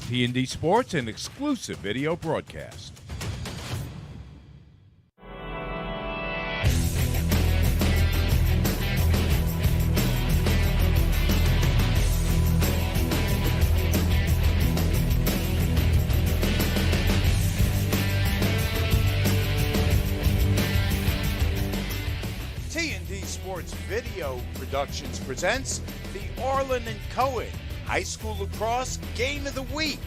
T&D Sports, an exclusive video broadcast. T&D Sports Video Productions presents the Orlin and Cohne High School Lacrosse Game of the Week.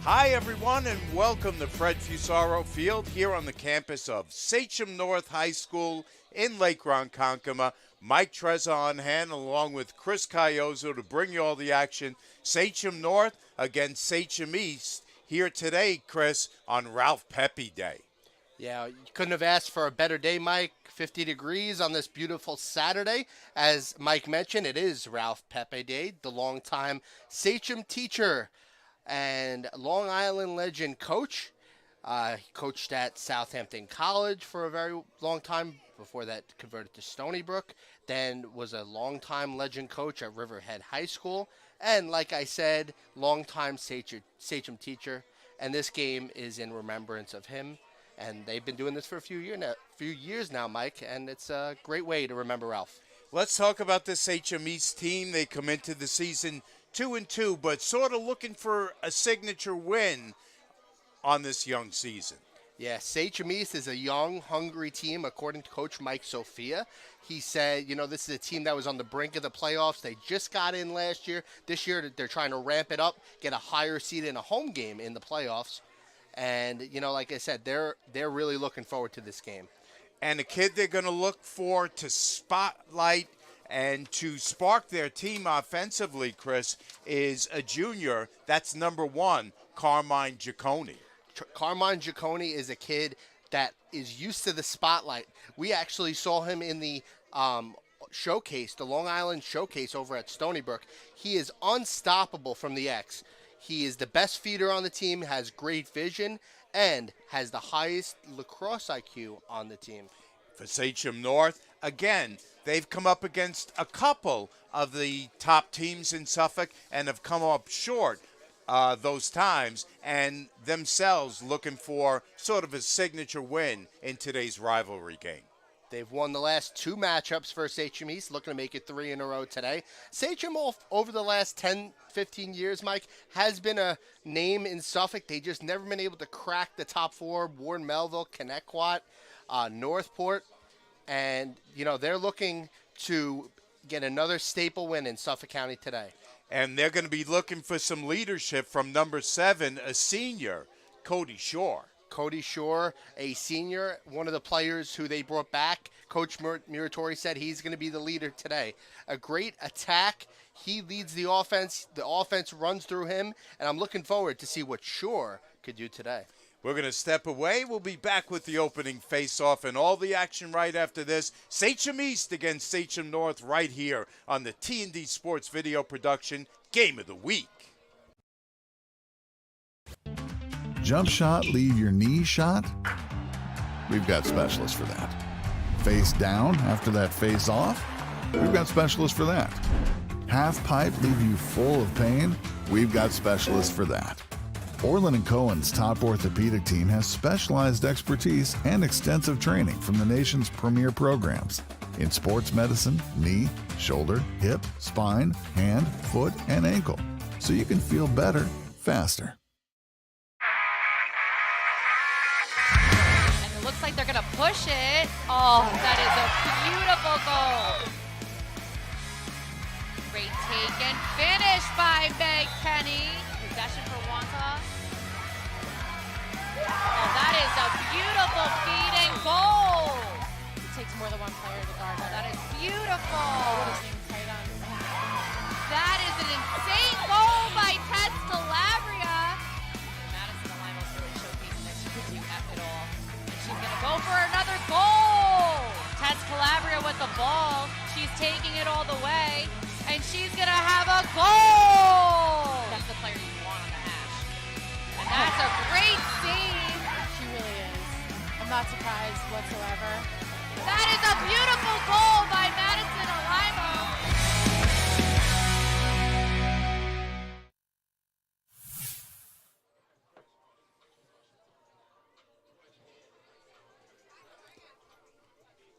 Hi everyone, and welcome to Fred Fusaro Field here on the campus of Sachem North High School in Lake Ronkonkoma. Mike Trezza on hand along with Chris Caiozo to bring you all the action. Sachem North against Sachem East here today, Chris, on Ralph Pepe Day. Yeah, you couldn't have asked for a better day, Mike. 50 degrees on this beautiful Saturday. As Mike mentioned, it is Ralph Pepe Day, the longtime Sachem teacher and Long Island legend coach. He coached at Southampton College for a very long time. Before that, converted to Stony Brook. Then was a longtime legend coach at Riverhead High School. And like I said, longtime Sachem teacher. And this game is in remembrance of him. And they've been doing this for a few years now, Mike, and it's a great way to remember Ralph. Let's talk about the Sachem East team. They come into the season 2-2, but sort of looking for a signature win on this young season. Yeah, Sachem East is a young, hungry team, according to Coach Mike Sophia. He said, this is a team that was on the brink of the playoffs. They just got in last year. This year, they're trying to ramp it up, get a higher seed in a home game in the playoffs. And, like I said, they're really looking forward to this game. And the kid they're going to look for to spotlight and to spark their team offensively, Chris, is a junior. That's number 1, Carmine Giacone. Carmine Giacone is a kid that is used to the spotlight. We actually saw him in the showcase, the Long Island showcase over at Stony Brook. He is unstoppable from the X. He is the best feeder on the team, has great vision, and has the highest lacrosse IQ on the team. For Sachem North, again, they've come up against a couple of the top teams in Suffolk and have come up short those times, and themselves looking for sort of a signature win in today's rivalry game. They've won the last 2 matchups for Sachem East, looking to make it 3 in a row today. Sachem, over the last 10, 15 years, Mike, has been a name in Suffolk. They just never been able to crack the top 4, Warren Melville, Connecticut, Northport. And, they're looking to get another staple win in Suffolk County today. And they're going to be looking for some leadership from number 7, a senior, Cody Shore. Cody Shore, a senior, one of the players who they brought back. Coach Muratori said he's going to be the leader today. A great attack. He leads the offense. The offense runs through him, and I'm looking forward to see what Shore could do today. We're going to step away. We'll be back with the opening face-off and all the action right after this. Sachem East against Sachem North right here on the T&D Sports Video Production Game of the Week. Jump shot, leave your knee shot? We've got specialists for that. Face down after that face off? We've got specialists for that. Half pipe, leave you full of pain? We've got specialists for that. Orlin and Cohen's top orthopedic team has specialized expertise and extensive training from the nation's premier programs in sports medicine, knee, shoulder, hip, spine, hand, foot, and ankle, so you can feel better, faster. Looks like they're going to push it. Oh, that is a beautiful goal. Great take and finish by Meg Kenny. Possession for Wonka. Oh, that is a beautiful feed and goal. It takes more than one player to guard. That is beautiful. That is an insane goal by Tess Calabria. Madison Alimo's really showcasing that she could do it all. She's going to go for another goal. Tess Calabria with the ball. She's taking it all the way. And she's going to have a goal. That's the player you want on the hash. And that's a great scene. She really is. I'm not surprised whatsoever. That is a beautiful goal by Madison Alimo.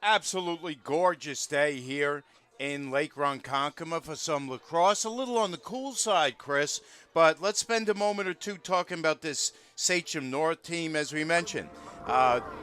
Absolutely gorgeous day here in Lake Ronkonkoma for some lacrosse. A little on the cool side, Chris, but let's spend a moment or two talking about this Sachem North team. As we mentioned,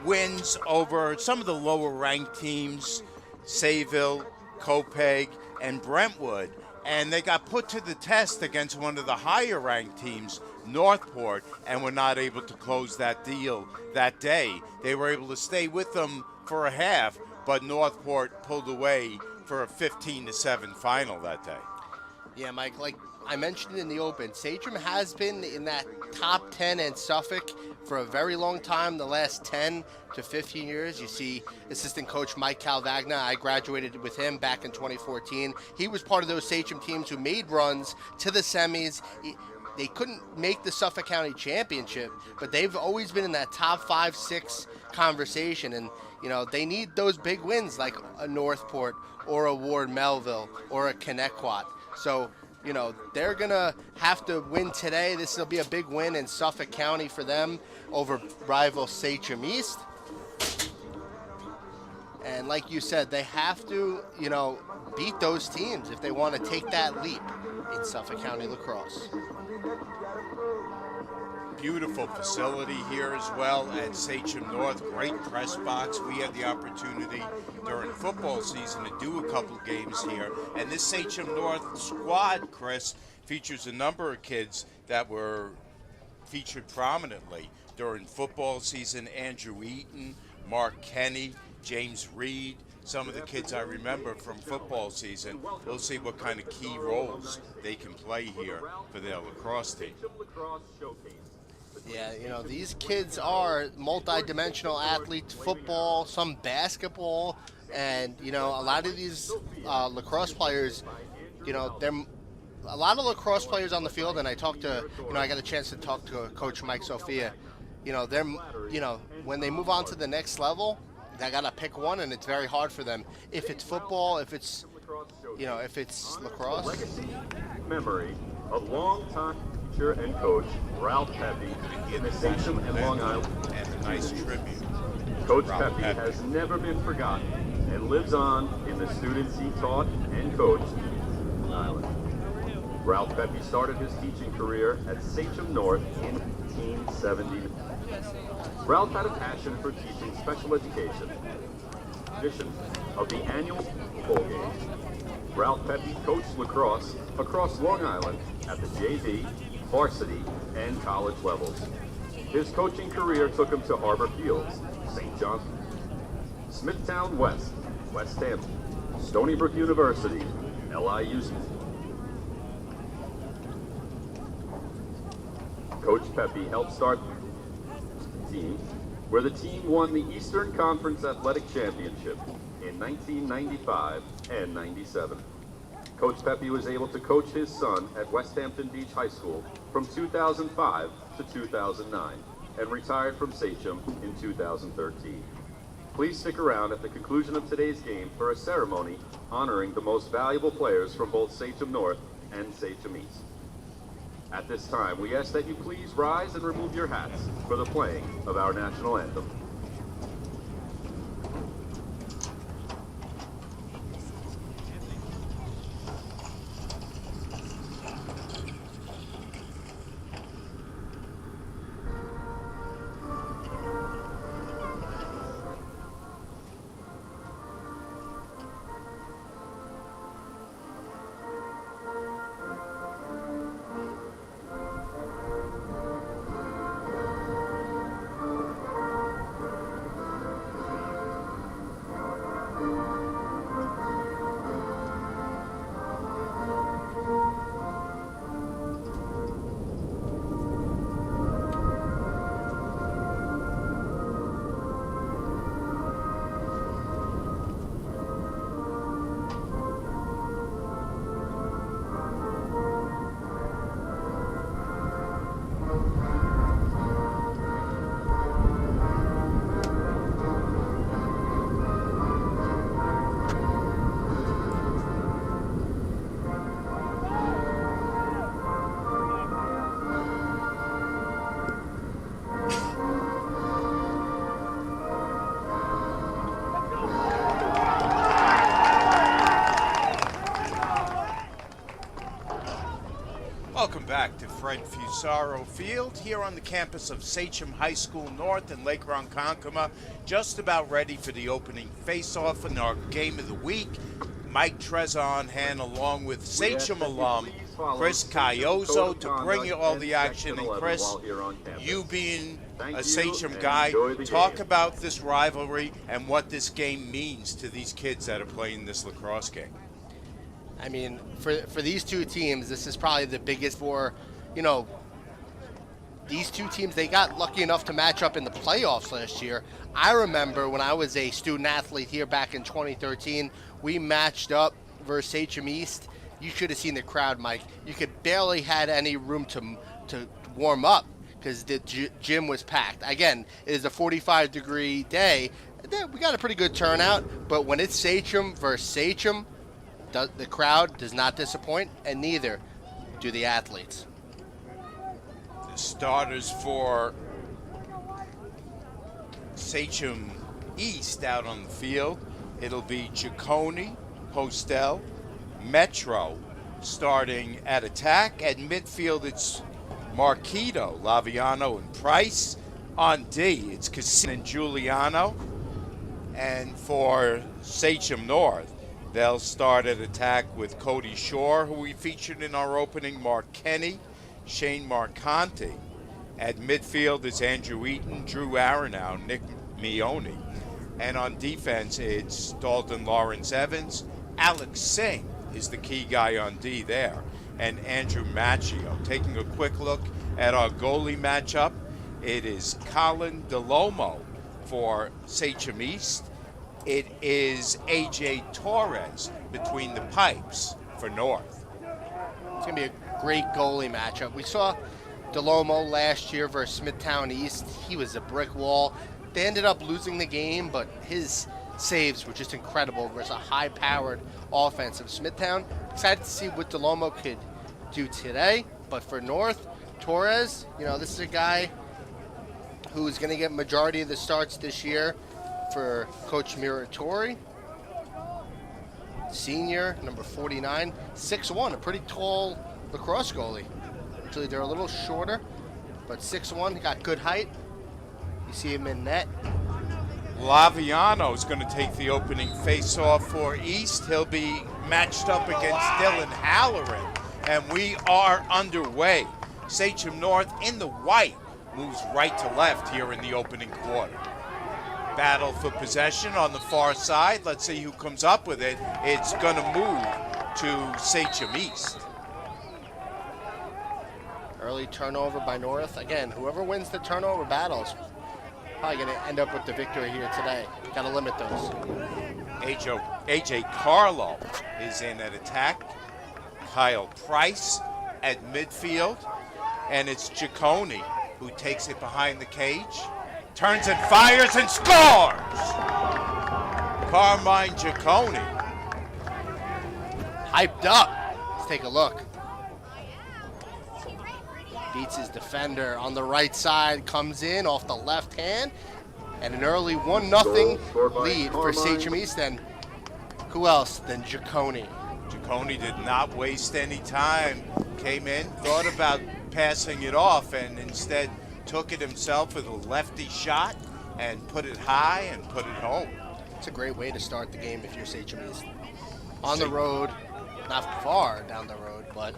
wins over some of the lower-ranked teams, Sayville, Cohne, and Brentwood, and they got put to the test against one of the higher-ranked teams, Northport, and were not able to close that deal that day. They were able to stay with them for a half, but Northport pulled away for a 15-7 final that day. Yeah, Mike, like I mentioned in the open, Sachem has been in that top 10 in Suffolk for a very long time, the last 10 to 15 years. You see assistant coach Mike Calvagna. I graduated with him back in 2014. He was part of those Sachem teams who made runs to the semis. They couldn't make the Suffolk County Championship, but they've always been in that top 5, 6 conversation. And, you know, they need those big wins like a Northport or a Ward Melville or a Connecticut. So, you know, they're going to have to win today. This will be a big win in Suffolk County for them over rival Sachem East. And like you said, they have to, you know, beat those teams if they want to take that leap in Suffolk County lacrosse. Beautiful facility here as well at Sachem North. Great press box. We had the opportunity during football season to do a couple games here. And this Sachem North squad, Chris, features a number of kids that were featured prominently during football season. Andrew Eaton, Mark Kenny, James Reed, some of the kids I remember from football season. We'll see what kind of key roles they can play here for their lacrosse team. Yeah, you know, these kids are multi-dimensional athletes, football, some basketball, and, you know, a lot of these lacrosse players, you know, a lot of lacrosse players on the field, and I got a chance to talk to Coach Mike Sophia, you know, when they move on to the next level, they got to pick one, and it's very hard for them. If it's football, if it's lacrosse. Legacy, memory, a long-time teacher and coach, Ralph Pepe, in the Sachem and Long Island. And a nice tribute. Coach Ralph Pepe Pepe has never been forgotten and lives on in the students he taught and coached on Long Island. Ralph Pepe started his teaching career at Sachem North in 1970. Ralph had a passion for teaching special education. Tradition of the annual bowl game, Ralph Pepe coached lacrosse across Long Island at the JV, varsity, and college levels. His coaching career took him to Harbor Fields, St. John's, Smithtown West, West Hampton, Stony Brook University, LIU. Coach Pepe helped start the team, where the team won the Eastern Conference Athletic Championship in 1995 and 97. Coach Pepe was able to coach his son at West Hampton Beach High School from 2005 to 2009 and retired from Sachem in 2013. Please stick around at the conclusion of today's game for a ceremony honoring the most valuable players from both Sachem North and Sachem East. At this time, we ask that you please rise and remove your hats for the playing of our national anthem. to Fred Fusaro Field here on the campus of Sachem High School North in Lake Ronkonkoma. Just about ready for the opening face-off in our game of the week. Mike Trezor on hand along with Sachem alum Chris Caioso to bring you all the action. And Chris, you being a Sachem guy, talk about this rivalry and what this game means to these kids that are playing this lacrosse game. I mean, for these two teams, this is probably the biggest for, these two teams, they got lucky enough to match up in the playoffs last year. I remember when I was a student athlete here back in 2013, we matched up versus Sachem East. You should have seen the crowd, Mike. You could barely had any room to warm up because the gym was packed. Again, it is a 45-degree day. We got a pretty good turnout, but when it's Sachem versus Sachem, the crowd does not disappoint, and neither do the athletes. The starters for Sachem East out on the field, it'll be Cohne, Postel, Metro starting at attack. At midfield, it's Marquito, Laviano, and Price. On D, it's Cassino and Giuliano. And for Sachem North, they'll start at attack with Cody Shore, who we featured in our opening, Mark Kenny, Shane Marconti. At midfield, it's Andrew Eaton, Drew Aronow, Nick Mione. And on defense, it's Dalton Lawrence Evans. Alex Singh is the key guy on D there. And Andrew Macchio. Taking a quick look at our goalie matchup, it is Colin DeLomo for Sachem East. It is A.J. Torres between the pipes for North. It's going to be a great goalie matchup. We saw DeLomo last year versus Smithtown East. He was a brick wall. They ended up losing the game, but his saves were just incredible versus a high-powered offense of Smithtown. Excited to see what DeLomo could do today. But for North, Torres, this is a guy who's going to get majority of the starts this year for Coach Muratori. Senior, number 49, 6'1", a pretty tall lacrosse goalie. Actually, they're a little shorter, but 6'1", he got good height. You see him in net. Laviano is going to take the opening face-off for East. He'll be matched up against Dylan Halloran, and we are underway. Sachem North in the white moves right to left here in the opening quarter. Battle for possession on the far side. Let's see who comes up with it. It's going to move to Sachem East. Early turnover by North. Again, whoever wins the turnover battles probably going to end up with the victory here today. Got to limit those. A.J. Carlo is in at attack. Kyle Price at midfield. And it's Cohne who takes it behind the cage. Turns and fires and scores! Carmine Cohne. Hyped up. Let's take a look. Beats his defender on the right side, comes in off the left hand, and an early 1-0 lead for Sachem East. And who else than Cohne? Cohne did not waste any time. Came in, thought about passing it off, and instead took it himself with a lefty shot and put it high and put it home. It's a great way to start the game if you're Sachem East. On the road, not far down the road, but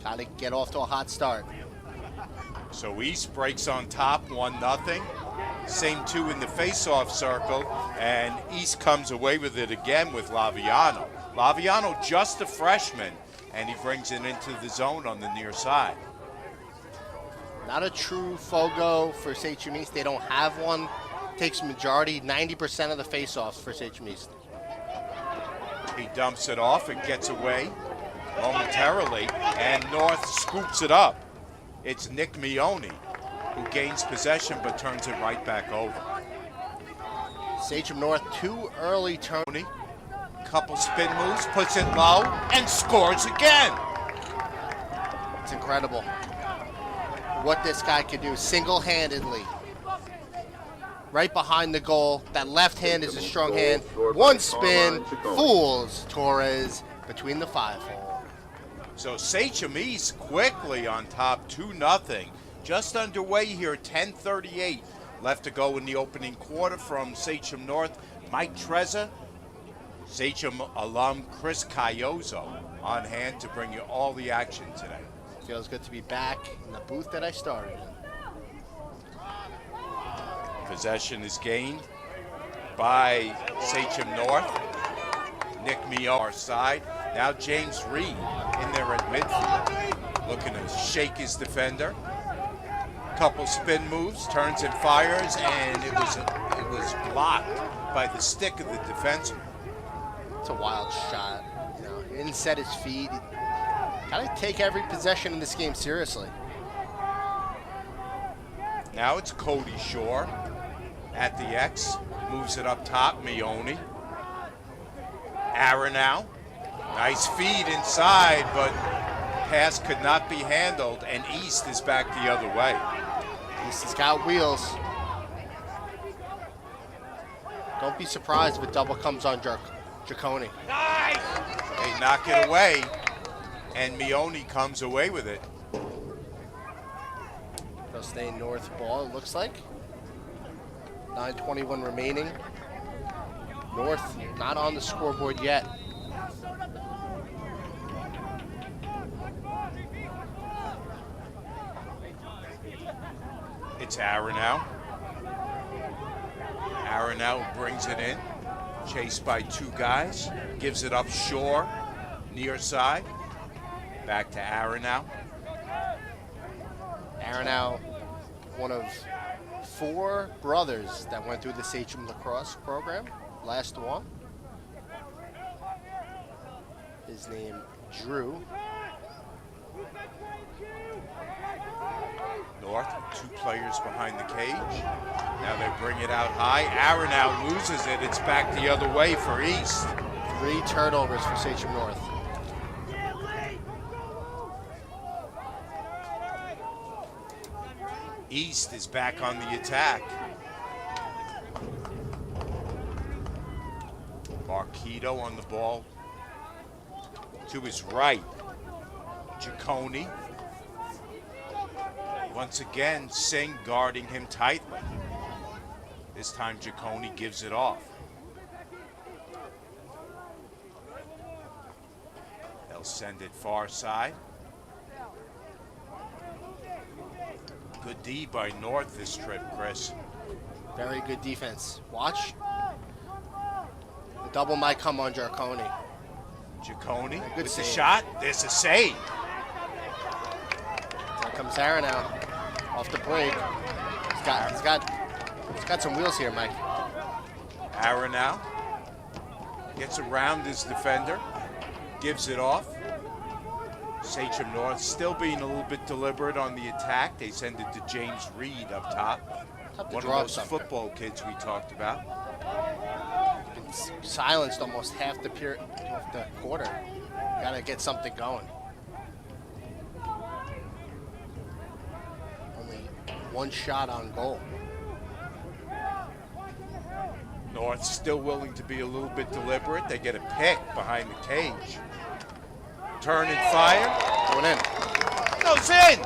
got to get off to a hot start. So East breaks on top, 1-0. Same two in the face-off circle, and East comes away with it again with Laviano. Laviano just a freshman, and he brings it into the zone on the near side. Not a true Fogo for Sachem East. They don't have one. Takes majority, 90% of the face-offs for Sachem East. He dumps it off and gets away momentarily, and North scoops it up. It's Nick Mione who gains possession but turns it right back over. Sachem North, too early turn. Couple spin moves, puts it low, and scores again. It's incredible what this guy can do single-handedly. Right behind the goal. That left hand is a strong hand. One spin, fools Torres between the 5-hole. So Sachem East quickly on top, 2-0. Just underway here, 10:38 left to go in the opening quarter from Sachem North. Mike Trezza, Sachem alum Chris Cayozo on hand to bring you all the action today. Feels good to be back in the booth that I started in. Possession is gained by Sachem North. Nick Mio, our side. Now James Reed in there at midfield, looking to shake his defender. Couple spin moves, turns and fires, and it was blocked by the stick of the defenseman. It's a wild shot. You know, he didn't set his feet. Gotta take every possession in this game seriously. Now it's Cody Shore at the X, moves it up top, Mione. Aronow, nice feed inside, but pass could not be handled, and East is back the other way. East has got wheels. Don't be surprised if a double comes on Cohne. They knock it away, and Mione comes away with it. They'll stay north ball, it looks like. 9:21 remaining. North not on the scoreboard yet. It's Aronow. Aronow brings it in, chased by two guys, gives it up Shore, near side. Back to Aronow. Aronow, one of 4 brothers that went through the Sachem Lacrosse program. Last one. His name, Drew. North, 2 players behind the cage. Now they bring it out high. Aronow loses it. It's back the other way for East. 3 turnovers for Sachem North. East is back on the attack. Marquito on the ball. To his right, Cohne. Once again, Singh guarding him tightly. This time Cohne gives it off. They'll send it far side. Good D by North this trip, Chris. Very good defense. Watch. The double might come on Cohne. Cohne Good with save. the shot. There's a save. There comes Aronow off the break. He's got some wheels here, Mike. Aronow gets around his defender, gives it off. Sachem North still being a little bit deliberate on the attack. They send it to James Reed up top. One of those football kids we talked about. Been silenced almost half the quarter. Gotta get something going. Only 1 shot on goal. North still willing to be a little bit deliberate. They get a pick behind the cage. Turn and fire. Going in. Goes in.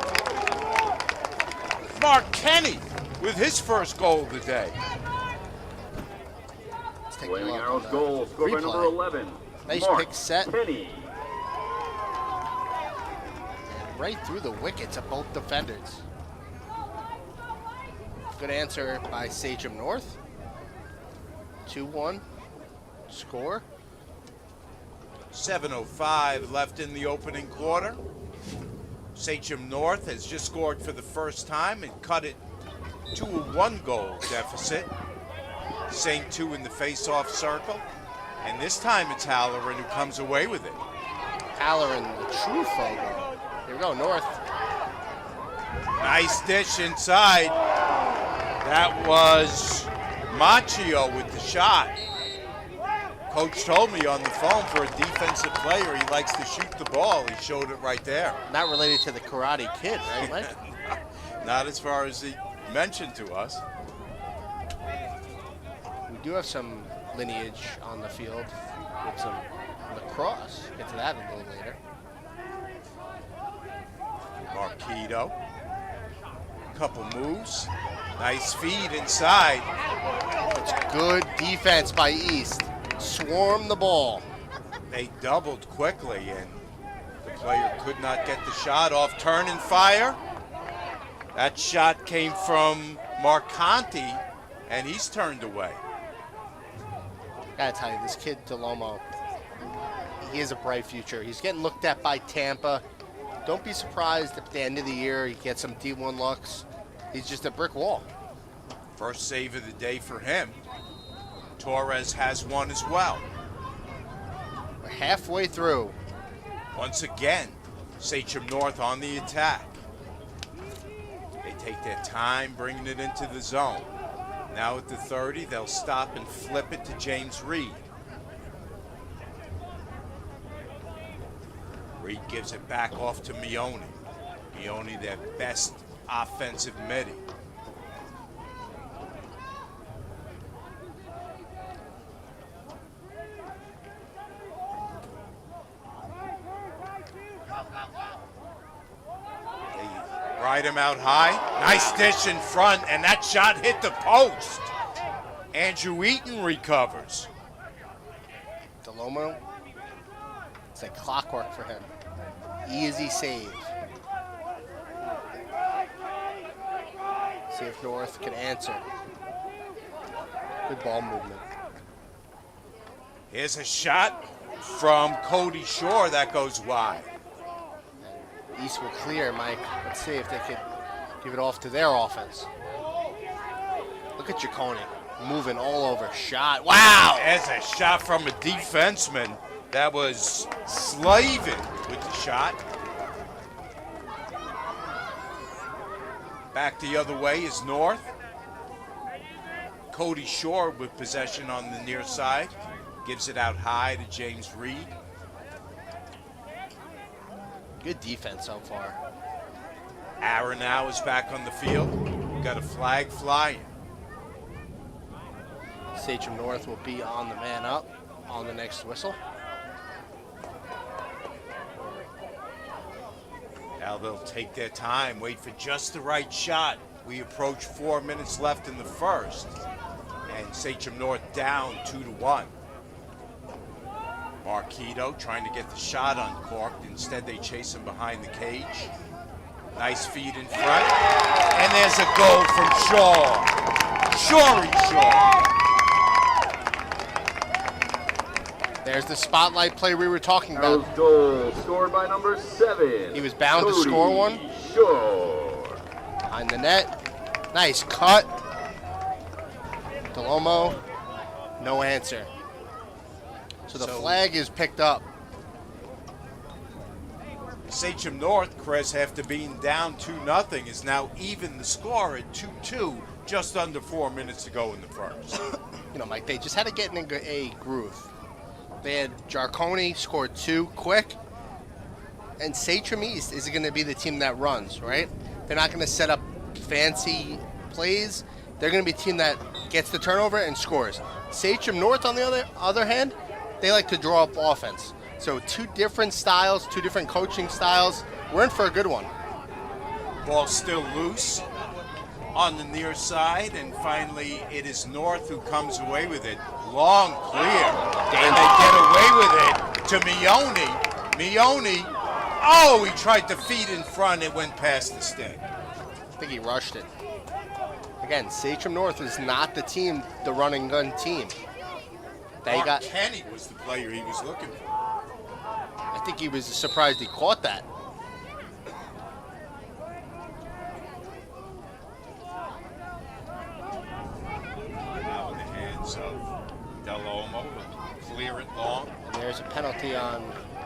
Mark Kenny with his first goal of the day. Let's take a Flaming look Arrows on the goal, scored by replay. number 11. Nice Mark pick set. Kenny. Right through the wickets of both defenders. Good answer by Sachem North. 2-1 score. 7:05 left in the opening quarter. Sachem North has just scored for the first time and cut it to a 1-goal deficit. Same 2 in the face-off circle. And this time it's Halloran who comes away with it. Halloran, the true photo. Here we go, North. Nice dish inside. That was Machio with the shot. Coach told me on the phone for a defensive player, he likes to shoot the ball. He showed it right there. Not related to the Karate Kid, right, Mike? Not as far as he mentioned to us. We do have some lineage on the field with some lacrosse. Get to that a little later. Marquito. Couple moves. Nice feed inside. It's good defense by East. Swarm the ball. They doubled quickly, and the player could not get the shot off. Turn and fire. That shot came from Marconti, and he's turned away. Gotta tell you, this kid DeLomo, he has a bright future. He's getting looked at by Tampa. Don't be surprised if at the end of the year he gets some D1 looks. He's just a brick wall. First save of the day for him. Torres has one as well. We're halfway through. Once again, Sachem North on the attack. They take their time bringing it into the zone. Now at the 30, they'll stop and flip it to James Reed. Reed gives it back off to Mione. Mione, their best offensive midi. They ride him out high. Nice dish in front, and that shot hit the post. Andrew Eaton recovers. DeLomo, it's like clockwork for him. Easy save. See if North can answer. Good ball movement. Here's a shot from Cody Shore that goes wide. And East will clear, Mike. Let's see if they could give it off to their offense. Look at Cohne moving all over. Shot. Wow! There's a shot from a defenseman that was slaving with the shot. Back the other way is North. Cody Shore with possession on the near side. Gives it out high to James Reed. Good defense so far. Aaron now is back on the field. Got a flag flying. Sachem North will be on the man up on the next whistle. Now they'll take their time, wait for just the right shot. We approach 4 minutes left in the first. And Sachem North down 2-1. Marquito trying to get the shot uncorked. Instead, they chase him behind the cage. Nice feed in front. And there's a goal from Shaw. Shaw. There's the spotlight play we were talking about. House goal scored by number 7. He was bound Cody to score one. Shore. Behind the net. Nice cut. DeLomo, no answer. So the flag is picked up. Sachem North, Chris, after being down 2-0, is now even the score at 2-2, just under 4 minutes to go in the first. You know, Mike, they just had to get in a groove. They had Cohne scored 2 quick, and Sachem East is going to be the team that runs, right? They're not going to set up fancy plays. They're going to be a team that gets the turnover and scores. Sachem North, on the other hand, they like to draw up offense. So 2 different styles, 2 different coaching styles. We're in for a good one. Ball still loose on the near side, and finally it is North who comes away with it. Long clear, and they get away with it to Mione. Mione, oh, he tried to feed in front, it went past the stick. I think he rushed it. Again, Sachem North is not the team, the run and gun team. Mark Kenny was the player he was looking for. I think he was surprised he caught that. Now in the hands of DeLomo, clear it long. And there's a penalty on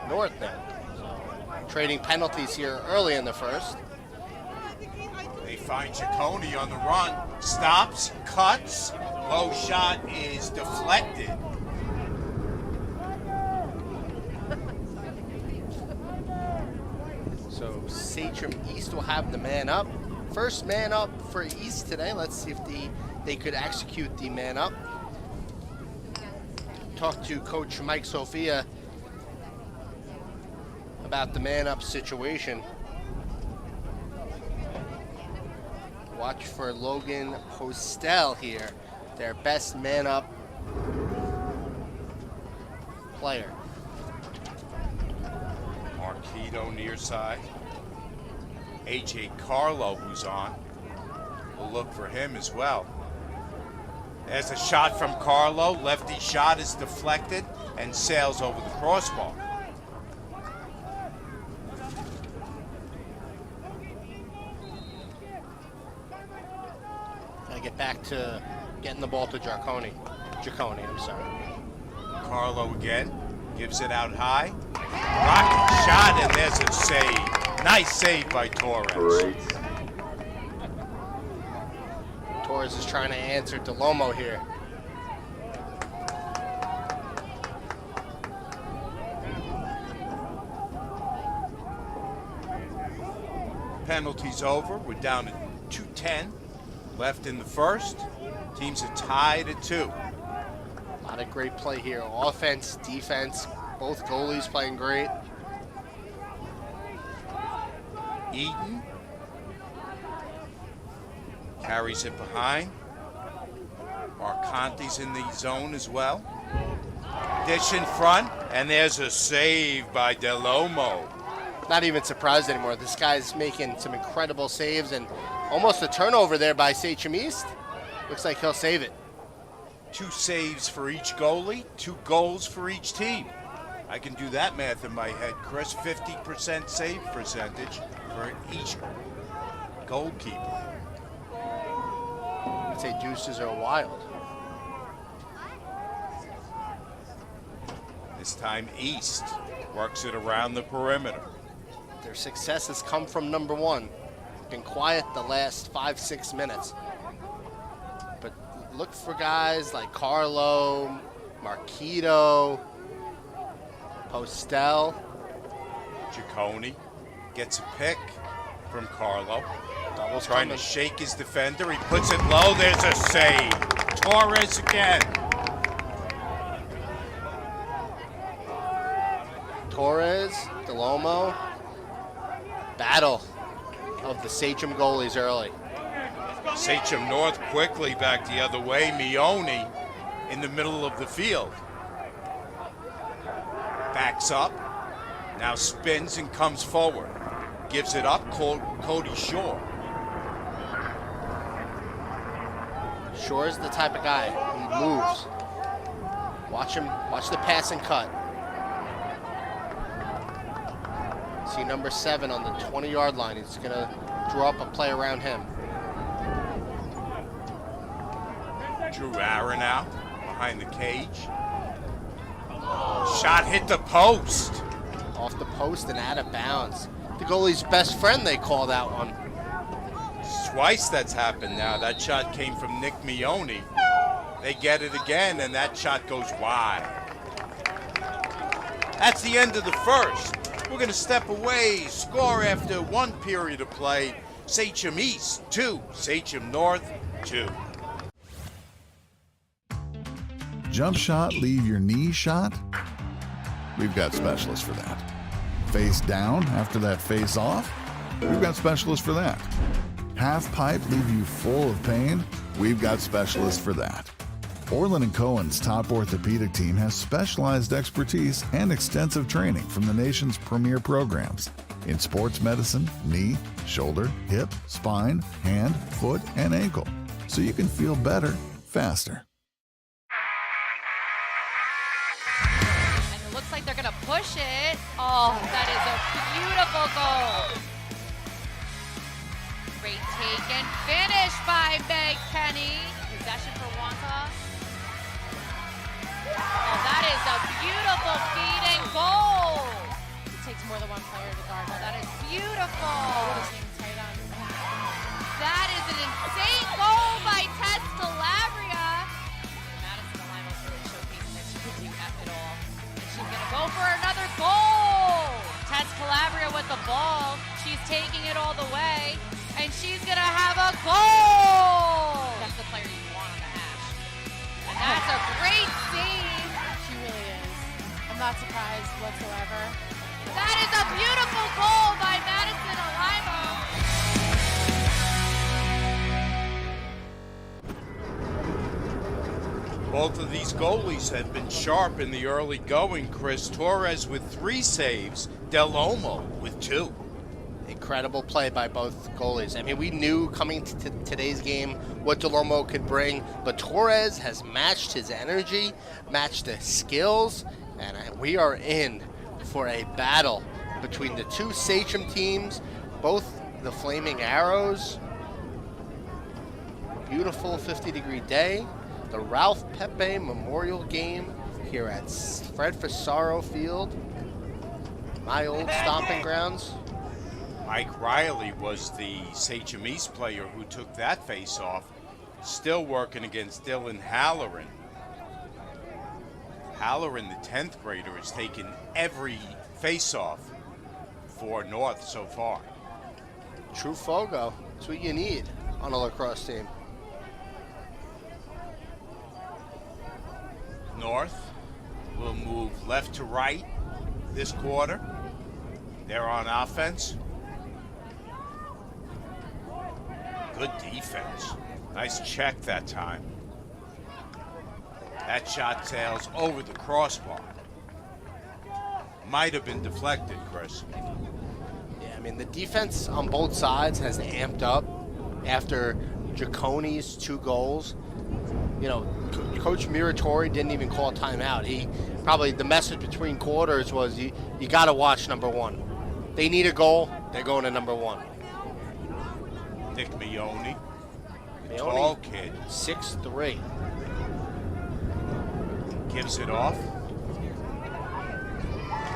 North now. So, trading penalties here early in the first. They find Cohne on the run, stops, cuts, low shot is deflected. So Sachem East will have the man up. First man up for East today. Let's see if they could execute the man up. Talk to Coach Mike Sophia about the man up situation. Watch for Logan Postel here, their best man-up player. Marquito near side. A.J. Carlo, who's on. We'll look for him as well. There's a shot from Carlo. Lefty shot is deflected and sails over the crossbar. Gotta get back to getting the ball to Cohne, I'm sorry. Carlo again. Gives it out high. Rocket shot, and there's a save. Nice save by Torres. Great. Torres is trying to answer DeLomo here. Penalty's over. We're down to 2:10 left in the first. Teams are tied at 2. A lot of great play here. Offense, defense, both goalies playing great. Eaton carries it behind. Marcante's in the zone as well. Dish in front, and there's a save by DeLomo. Not even surprised anymore. This guy's making some incredible saves and almost a turnover there by Sachem East. Looks like he'll save it. 2 saves for each goalie, 2 goals for each team. I can do that math in my head, Chris. 50% save percentage for each goalkeeper. I'd say deuces are wild. This time East works it around the perimeter. Their success has come from number 1. Been quiet the last 5-6 minutes. But look for guys like Carlo, Marquito, Postel. Cohne gets a pick from Carlo. Doubles Trying coming. to shake his defender. He puts it low. There's a save. Torres again. Torres, DeLomo. Battle of the Sachem goalies early. Sachem North quickly back the other way. Mione in the middle of the field. Backs up. Now spins and comes forward. Gives it up. Cody Shore. Shore's the type of guy. He moves. Watch him. Watch the pass and cut. See number 7 on the 20-yard line. He's going to draw up a play around him. Drew Aaron out behind the cage. Shot hit the post. Off the post and out of bounds. The goalie's best friend, they call that one. Twice that's happened now. That shot came from Nick Mione. They get it again, and that shot goes wide. That's the end of the first. We're going to step away. Score after 1 period of play. Sachem East 2, Sachem North 2. Jump shot, leave your knee shot? We've got specialists for that. Face down after that face off? We've got specialists for that. Half pipe leave you full of pain? We've got specialists for that. Orlin and Cohen's top orthopedic team has specialized expertise and extensive training from the nation's premier programs in sports medicine, knee, shoulder, hip, spine, hand, foot, and ankle, so you can feel better faster. And it looks like they're going to push it. Oh, that is a beautiful goal. Great take and finish by Meg Kenny. Possession for Wonka. Oh, that is a beautiful feed and goal. It takes more than one player to guard. Oh, that is beautiful. What is he tight on? That is an insane goal by Tess Calabria. Madison Alima's really showcasing that she can do F it all. And she's going to go for another goal. Tess Calabria with the ball. She's taking it all the way. And she's going to have a goal. That's the player you want on the hash. And that's a great save. She really is. I'm not surprised whatsoever. That is a beautiful goal by Madison Alima. Both of these goalies have been sharp in the early going, Chris. Torres with 3 saves, Del Olmo with 2. Incredible play by both goalies. I mean, we knew coming to today's game what Del Olmo could bring, but Torres has matched his energy, matched the skills, and we are in for a battle between the two Sachem teams, both the Flaming Arrows. Beautiful 50-degree day. The Ralph Pepe Memorial Game here at Fred Fusaro Field, my old stomping grounds. Mike Riley was the Sachem East player who took that face-off, still working against Dylan Halloran. Halloran, the 10th grader, has taken every face-off for North so far. True Fogo. That's what you need on a lacrosse team. North will move left to right this quarter. They're on offense. Good defense. Nice check that time. That shot sails over the crossbar. Might have been deflected, Chris. Yeah, I mean, the defense on both sides has amped up after Cohne's 2 goals. You know, Coach Muratori didn't even call a timeout. He probably, the message between quarters was you got to watch number 1. They need a goal, they're going to number 1. Nick Mione, the tall kid. 6'3". Gives it off.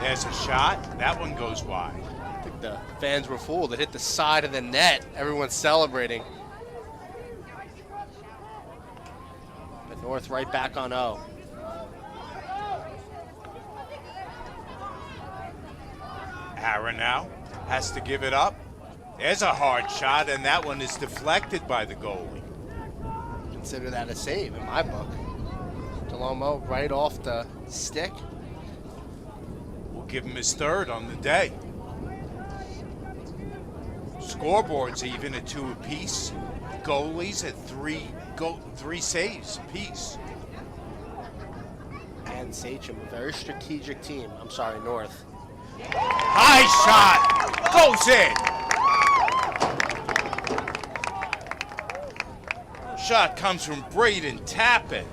There's a shot. That one goes wide. I think the fans were fooled. It hit the side of the net. Everyone's celebrating. But North right back on O. Aaron now has to give it up. There's a hard shot, and that one is deflected by the goalie. Consider that a save in my book. Del Olmo right off the stick. We'll give him his 3rd on the day. Scoreboard's even at 2 apiece. Goalies at 3 saves apiece. And Sachem, a very strategic team. I'm sorry, North. High shot goes in. Shot comes from Braden Tappan.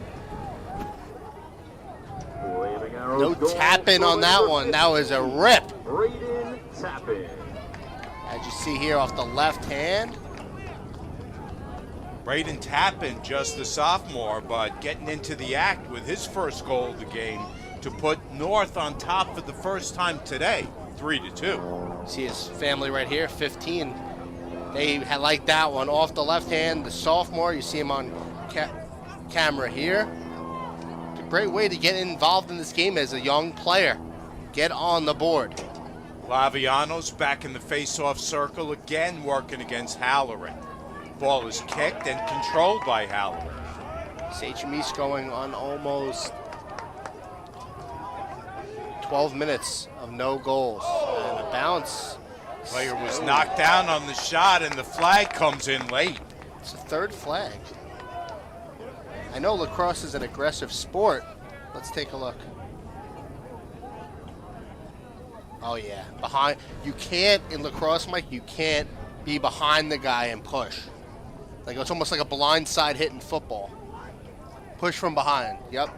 No tapping on that one. That was a rip. Braden Tappan. As you see here off the left hand. Braden Tappan, just a sophomore, but getting into the act with his first goal of the game to put North on top for the first time today, 3-2. See his family right here, 15. They had liked that one off the left hand. The sophomore, you see him on camera here. It's a great way to get involved in this game as a young player. Get on the board. Laviano's back in the face-off circle again, working against Halloran. Ball is kicked and controlled by Halloran. Sachem East going on almost 12 minutes of no goals. And a bounce. Player was knocked down on the shot, and the flag comes in late. It's a 3rd flag. I know lacrosse is an aggressive sport. Let's take a look. Oh yeah, behind. You can't, in lacrosse, Mike, you can't be behind the guy and push. Like, it's almost like a blindside hit in football. Push from behind, yep.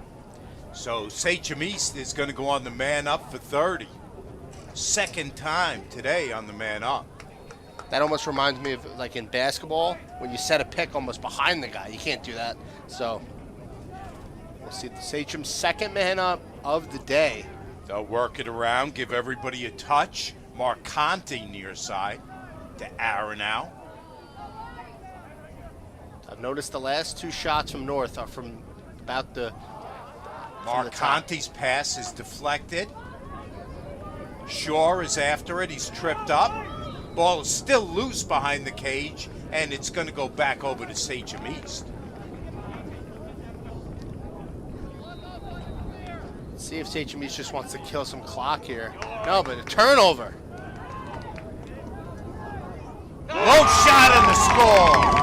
So Sachem East is going to go on the man up for 30. 2nd time today on the man up. That almost reminds me of, like, in basketball, when you set a pick almost behind the guy. You can't do that. So we'll see the Sachem's 2nd man up of the day. They'll work it around, give everybody a touch. Marconti near side to Aronow. I've noticed the last 2 shots from North are from about the Marconti's pass is deflected. Shaw is after it. He's tripped up. Ball is still loose behind the cage, and it's going to go back over to Sachem East. Let's see if Sachem East just wants to kill some clock here. No, but a turnover. Low shot and the score.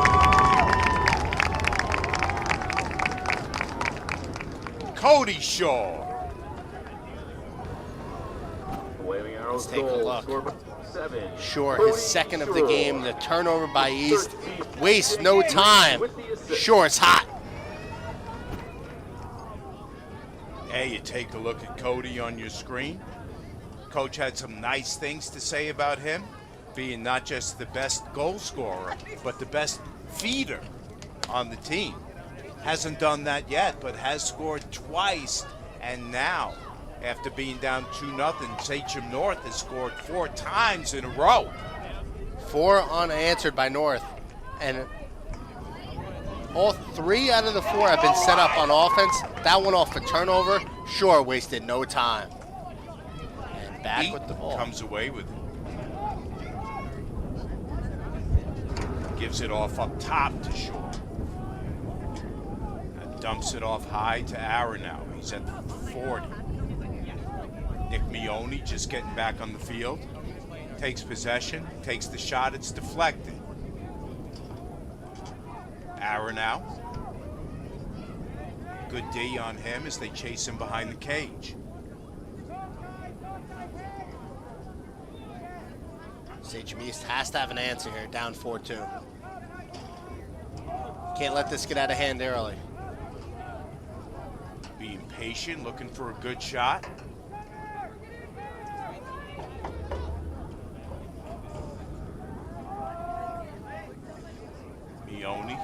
Cody Shaw. The Waving Arrows Let's take a goal, look. scored by 7. Shore, his second of the game. The turnover by East. Waste no time. Shore is hot. Hey, you take a look at Cody on your screen. Coach had some nice things to say about him, being not just the best goal scorer, but the best feeder on the team. Hasn't done that yet, but has scored twice. And now, after being down 2-0, Sachem North has scored 4 times in a row. 4 unanswered by North. And all 3 out of the 4 have been set up on offense. That one off a turnover. Shore wasted no time. And back Eat with the ball. comes away with it. Gives it off up top to Shore. And dumps it off high to Aronow. He's at the 40. Nick Mione just getting back on the field. Takes possession, takes the shot, it's deflected. Aronow. Good D on him as they chase him behind the cage. Sachem East has to have an answer here, down 4-2. Can't let this get out of hand early. Being patient, looking for a good shot. Mione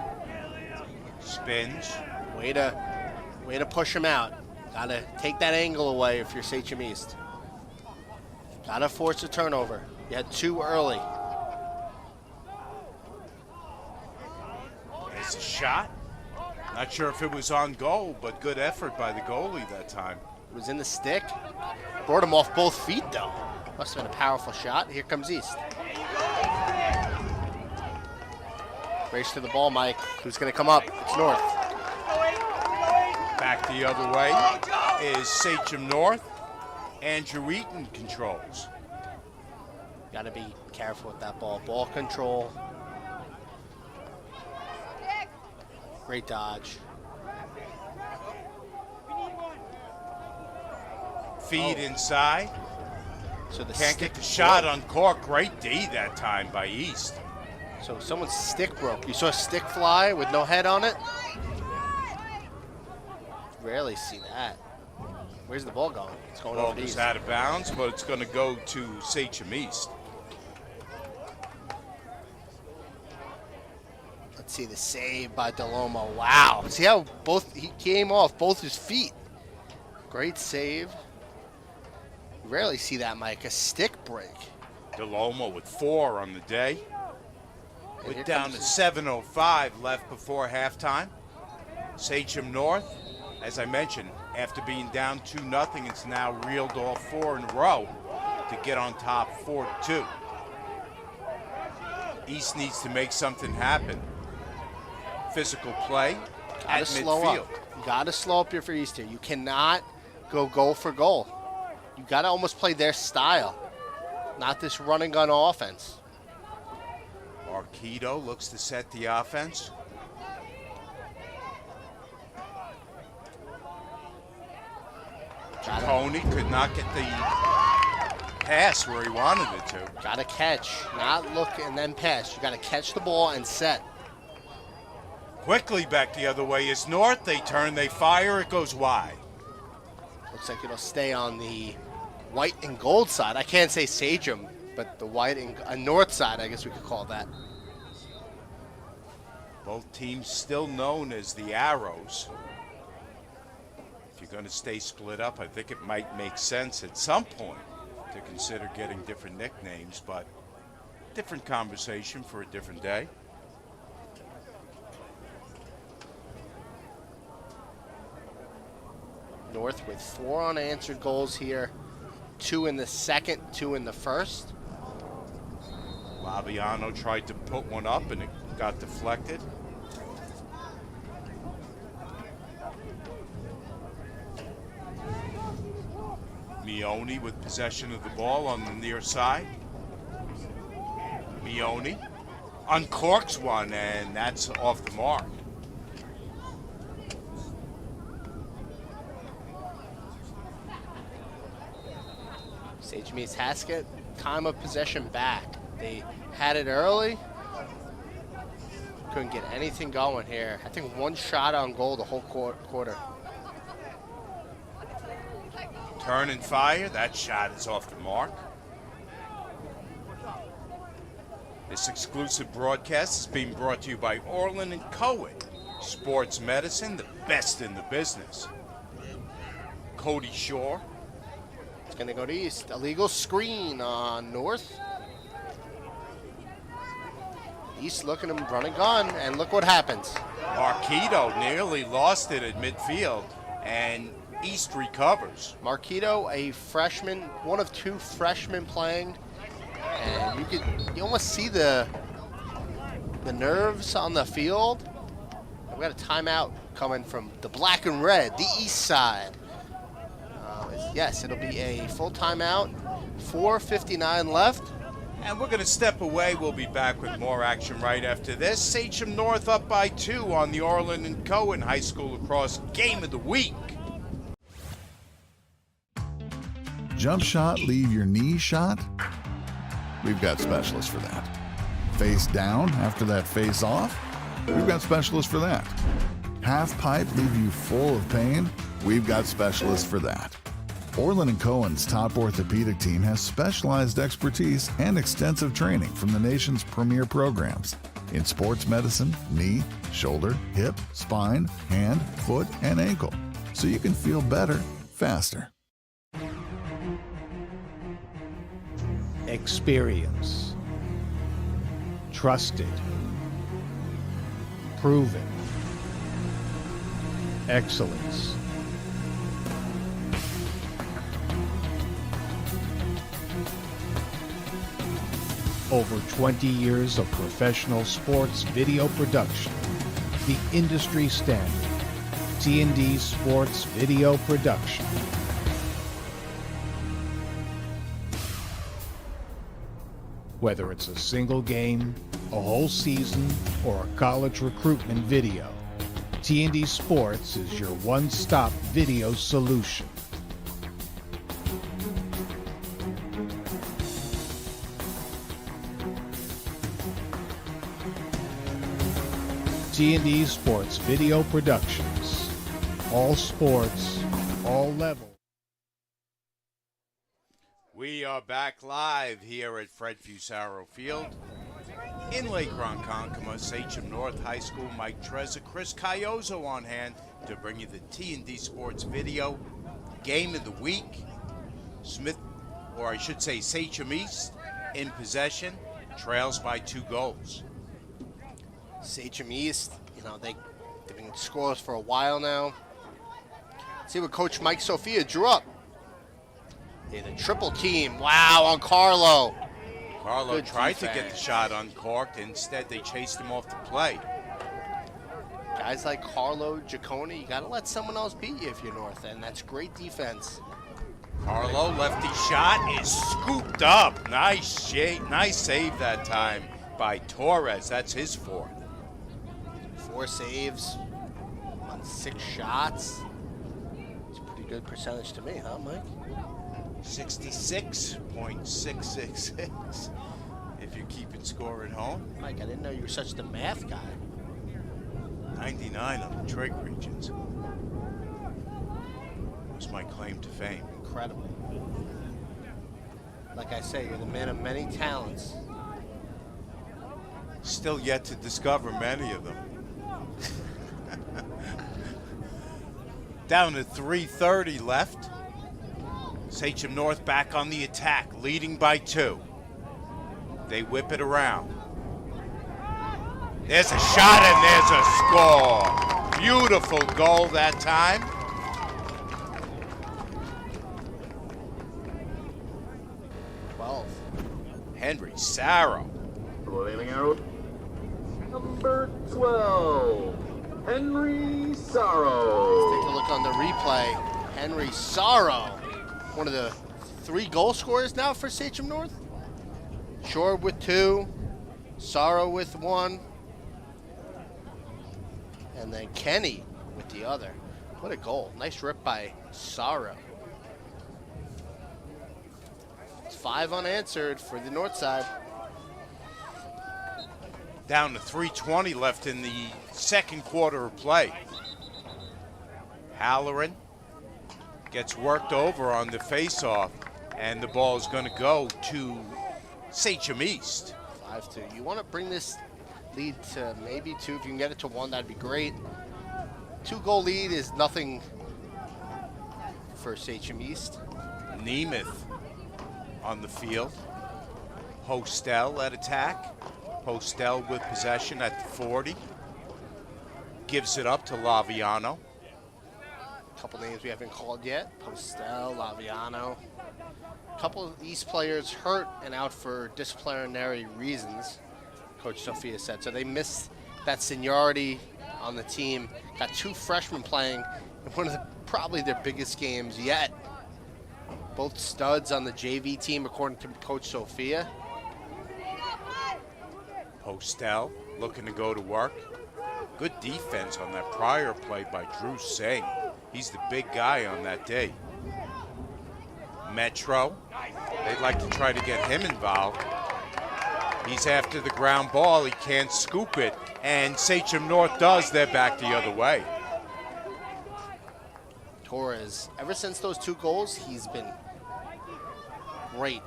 spins. Way to push him out. Gotta take that angle away if you're Sachem East. Gotta force a turnover. You had 2 early. It's a shot. Not sure if it was on goal, but good effort by the goalie that time. It was in the stick. Brought him off both feet though. Must have been a powerful shot. Here comes East. Race to the ball, Mike. Who's gonna come up? It's North. Back the other way is Sachem North. Andrew Eaton controls. Gotta be careful with that ball. Ball control. Great dodge. Feed inside. So the Can't stick get the shot broke. on cork. Great D that time by East. So someone's stick broke. You saw a stick fly with no head on it? Rarely see that. Where's the ball going? It's going Ball over to goes East. out of bounds, but it's going to go to Sachem East. Let's see the save by DeLomo. Wow. See how he came off both his feet. Great save. You rarely see that, Mike. A stick break. DeLomo with 4 on the day. And here We're down comes to 7:05 left before halftime. Sachem North, as I mentioned, after being down 2-0, it's now reeled off 4 in a row to get on top 4-2. East needs to make something happen. Physical play Gotta at slow midfield. up. You gotta slow up your East here. You cannot go goal for goal. You gotta almost play their style, not this run and gun offense. Arquito looks to set the offense. Cohne could not get the pass where he wanted it to. Gotta catch, not look and then pass. You gotta catch the ball and set. Quickly back the other way is North. They turn, they fire, it goes wide. Looks like it'll stay on the white and gold side. I can't say Sachem, but the white and north side, I guess we could call that. Both teams still known as the Arrows. If you're going to stay split up, I think it might make sense at some point to consider getting different nicknames, but different conversation for a different day. North with 4 unanswered goals here. 2 in the second, 2 in the first. Laviano tried to put one up and it got deflected. Mione with possession of the ball on the near side. Mione uncorks one, and that's off the mark. Sachem East has to get time of possession back. They had it early. Couldn't get anything going here. I think one shot on goal the whole quarter. Turn and fire. That shot is off the mark. This exclusive broadcast is being brought to you by Orlin and Cohne. Sports medicine, the best in the business. Cody Shore. It's going to go to East. Illegal screen on North. East looking to run a gun, and look what happens. Marquito nearly lost it at midfield, and East recovers. Marquito, a freshman, one of two freshmen playing, and you almost see the nerves on the field. We've got a timeout coming from the black and red, the East side. Yes, it'll be a full timeout. 4:59 left. And we're going to step away. We'll be back with more action right after this. Sachem North up by 2 on the Orlin and Cohne High School Lacrosse Game of the Week. Jump shot, leave your knee shot? We've got specialists for that. Face down after that face off? We've got specialists for that. Half pipe, leave you full of pain? We've got specialists for that. Orlin and Cohen's top orthopedic team has specialized expertise and extensive training from the nation's premier programs in sports medicine, knee, shoulder, hip, spine, hand, foot, and ankle, so you can feel better faster. Experience. Trusted. Proven. Excellence. Over 20 years of professional sports video production. The industry standard. T&D Sports Video Production. Whether it's a single game, a whole season, or a college recruitment video, T&D Sports is your one-stop video solution. T&D Sports Video Productions. All sports, all levels. We are back live here at Fred Fusaro Field in Lake Ronkonkoma. Sachem North High School. Mike Trezza, Chris Cayozzo on hand to bring you the T&D Sports Video Game of the Week. Smith, or I should say Sachem East, in possession, trails by 2 goals. Sachem East, they've been scoreless for a while now. Let's see what Coach Mike Sophia drew up. Yeah, the triple team. Wow, on Carlo. Carlo Good tried defense. to get the shot uncorked. Instead, they chased him off the play. Guys like Carlo, Cohne, you got to let someone else beat you if you're North, and that's great defense. Carlo, lefty shot is scooped up. Nice save that time by Torres. That's his 4th. 4 saves on 6 shots. It's a pretty good percentage to me, huh, Mike? 66.666 if you're keeping score at home. Mike, I didn't know you were such the math guy. 99 on the trig regions. Was my claim to fame. Incredible. Like I say, you're the man of many talents. Still yet to discover many of them. Down to 3:30 left. Sachem North back on the attack, leading by 2. They whip it around. There's a shot and there's a score. Beautiful goal that time. Henry Sarro. Waving arrow. Number 12, Henry Sarro. Let's take a look on the replay. Henry Sarro, one of the 3 goal scorers now for Sachem North. Shore with 2, Sarro with 1, and then Kenny with the other. What a goal. Nice rip by Sarro. It's 5 unanswered for the north side. Down to 3:20 left in the second quarter of play. Halloran gets worked over on the face-off, and the ball is going to go to Sachem East. 5-2. You want to bring this lead to maybe 2. If you can get it to 1, that'd be great. 2-goal lead is nothing for Sachem East. Nemeth on the field. Postel at attack. Postel with possession at the 40. Gives it up to Laviano. A couple names we haven't called yet. Postel, Laviano. A couple of East players hurt and out for disciplinary reasons, Coach Sophia said. So they missed that seniority on the team. Got 2 freshmen playing in one of probably their biggest games yet. Both studs on the JV team, according to Coach Sophia. Postel looking to go to work. Good defense on that prior play by Drew Singh. He's the big guy on that day. Metro, they'd like to try to get him involved. He's after the ground ball. He can't scoop it. And Sachem North does. They're back the other way. Torres, ever since those 2 goals, he's been great.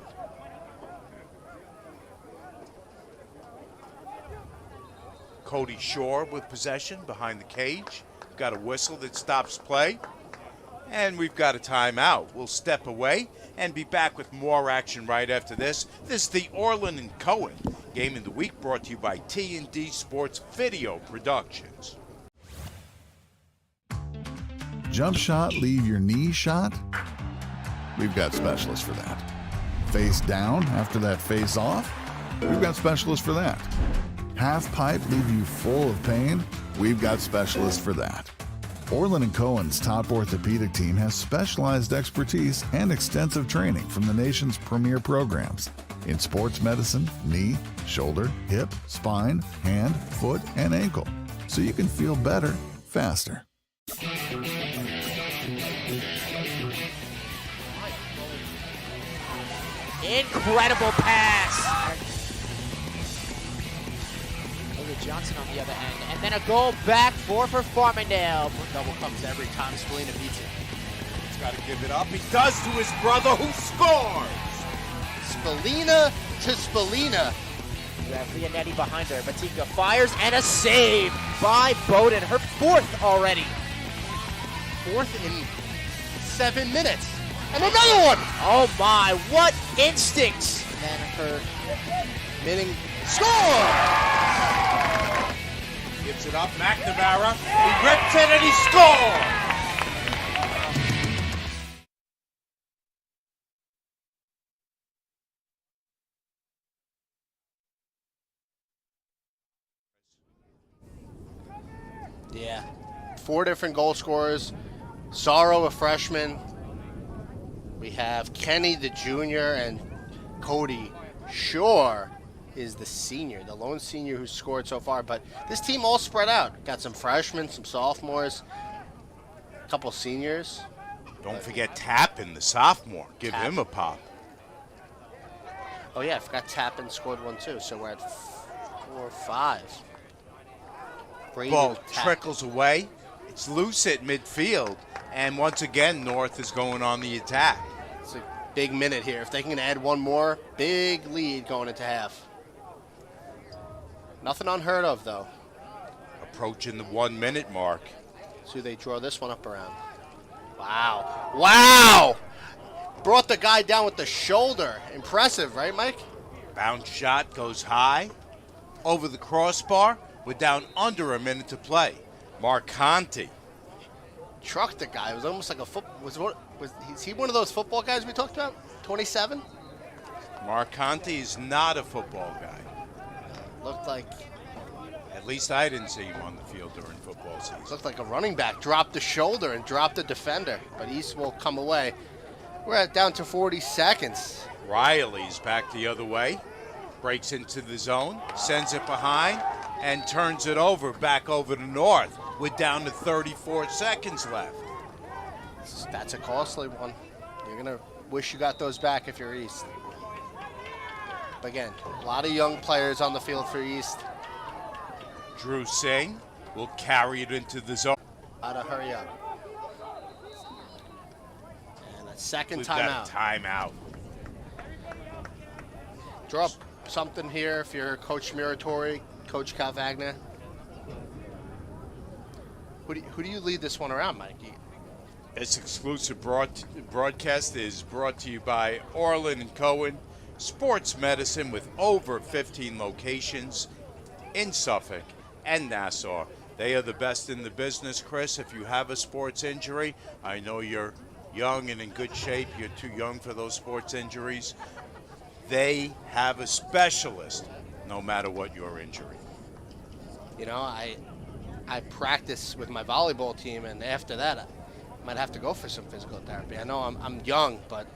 Cody Shore with possession behind the cage. Got a whistle that stops play. And we've got a timeout. We'll step away and be back with more action right after this. This is the Orlin and Cohne Game of the Week, brought to you by T&D Sports Video Productions. Jump shot, leave your knee shot? We've got specialists for that. Face down after that face off? We've got specialists for that. Half pipe, leave you full of pain? We've got specialists for that. Orlin and Cohen's top orthopedic team has specialized expertise and extensive training from the nation's premier programs in sports medicine, knee, shoulder, hip, spine, hand, foot, and ankle, so you can feel better faster. Incredible pass. Johnson on the other end, and then a goal back for Farmingdale. Double comes every time Spallina beats it. He's got to give it up. He does to his brother, who scores. Spallina to Spallina. You have Leonetti behind her. Batika fires, and a save by Bowden. Her 4th already. 4th in 7 minutes. And another one. Oh my, what instincts. And then her Minning score. Gives it up, McNamara. He rips it and he scores! Yeah. 4 different goal scorers. Sorrow, a freshman. We have Kenny, the junior, and Cody Shore is the senior, the lone senior who's scored so far. But this team all spread out. Got some freshmen, some sophomores, a couple seniors. Don't forget Tappan, the sophomore. Give him a pop. Oh yeah, I forgot Tappan scored 1 too. So we're at 4-5. Ball trickles away. It's loose at midfield. And once again, North is going on the attack. It's a big minute here. If they can add 1 more, big lead going into half. Nothing unheard of, though. Approaching the 1-minute mark. So they draw this one up around. Wow. Wow! Brought the guy down with the shoulder. Impressive, right, Mike? Bounce shot goes high. Over the crossbar. We're down under a minute to play. Marcanti. Trucked the guy. It was almost like a football. Is he one of those football guys we talked about? 27? Marcanti is not a football guy. Looked like... At least I didn't see him on the field during football season. Looked like a running back. Dropped the shoulder and dropped the defender. But East will come away. We're down to 40 seconds. Riley's back the other way. Breaks into the zone. Sends it behind. And turns it over. Back over to North. We're down to 34 seconds left. That's a costly one. You're going to wish you got those back if you're East. But again, a lot of young players on the field for East. Drew Singh will carry it into the zone. Gotta hurry up. And a second We've got timeout. a timeout. Draw up something here if you're Coach Muratori, Coach Calvagna. Who do you lead this one around, Mikey? This exclusive broadcast is brought to you by Orlin and Cohne, sports medicine with over 15 locations in Suffolk and Nassau. They are the best in the business, Chris. If you have a sports injury, I know you're young and in good shape. You're too young for those sports injuries. They have a specialist no matter what your injury. You know, I practice with my volleyball team, and after that, I might have to go for some physical therapy. I know I'm young, but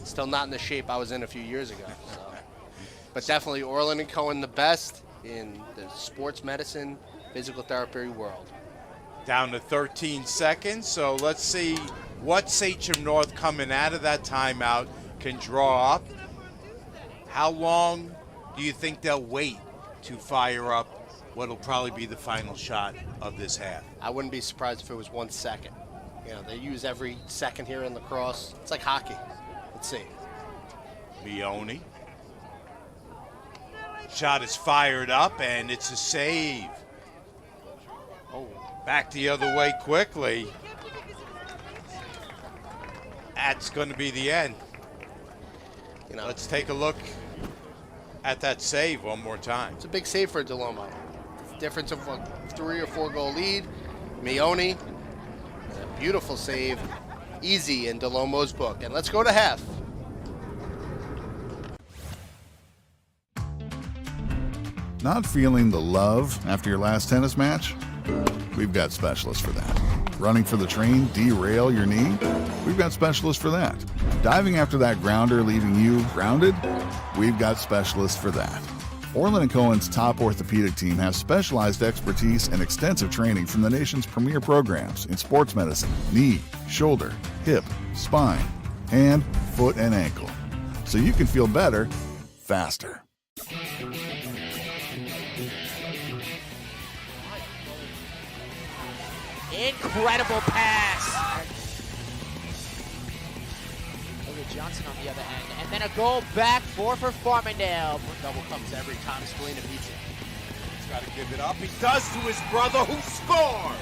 still not in the shape I was in a few years ago. So. But definitely Orlin and Cohne, the best in the sports medicine, physical therapy world. Down to 13 seconds, so let's see what Sachem North coming out of that timeout can draw up. How long do you think they'll wait to fire up what'll probably be the final shot of this half? I wouldn't be surprised if it was 1 second. You know, they use every second here in lacrosse. It's like hockey. Let's see. Mione. Shot is fired up, and it's a save. Oh, back the other way quickly. That's going to be the end. You know, let's take a look at that save one more time. It's a big save for DeLomo. Difference of a 3 or 4 goal lead. Mione, a beautiful save. Easy in DeLomo's book. And let's go to half. Not feeling the love after your last tennis match? We've got specialists for that. Running for the train, derail your knee? We've got specialists for that. Diving after that grounder, leaving you grounded? We've got specialists for that. Orlin & Cohen's top orthopedic team has specialized expertise and extensive training from the nation's premier programs in sports medicine, knee, shoulder, hip, spine, hand, foot, and ankle. So you can feel better, faster. Incredible pass. Look at Johnson on the other end. And then a goal back for Farmingdale. Double comes every time Spallina beats it. He's got to give it up. He does to his brother, who scores.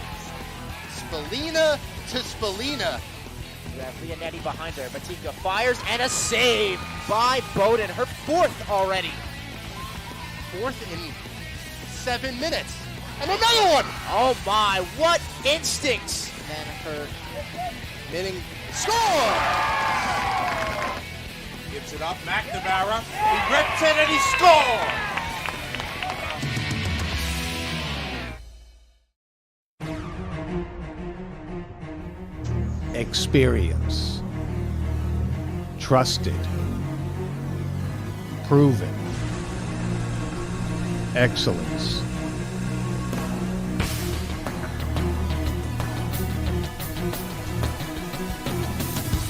Spallina to Spallina. You have Leonetti behind her. Batika fires and a save by Bowden. Her 4th already. 4th in 7 minutes. And another one! Oh my, what instincts! And her minning score! Gives it up, McNamara. He rips it and he scores! Experience. Trusted. Proven. Excellence.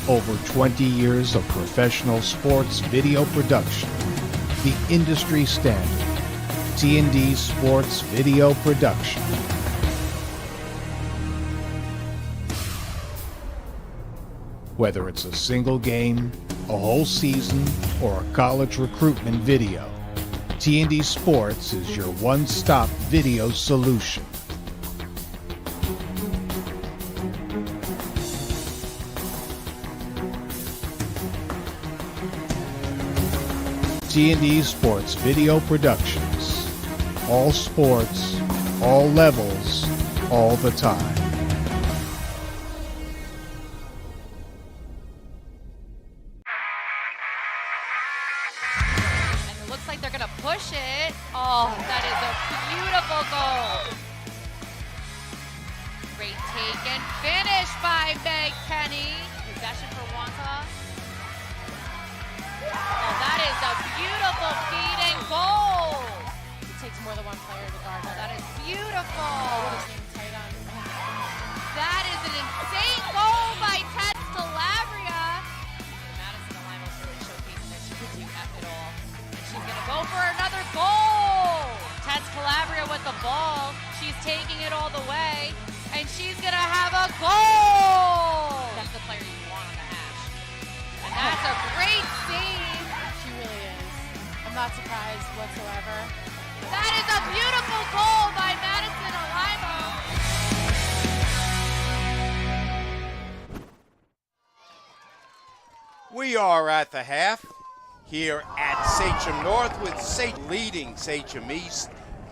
Over 20 years of professional sports video production. The industry standard. T&D Sports Video Production. Whether it's a single game, a whole season, or a college recruitment video, T&D Sports is your one-stop video solution. T&D Sports Video Productions. All sports, all levels, all the time. And it looks like they're going to push it. Oh, that is a beautiful goal. Great take and finish by Meg Kenny. Possession for Wonka. Oh, that is a beautiful feed and goal. It takes more than one player to guard. Oh, that is beautiful. Tight on. That is an insane goal by Ted Calabria. Madison Alimo's really showcasing that she could do F it all. And she's going to We are at the half here at Sachem North with Sachem leading Sachem East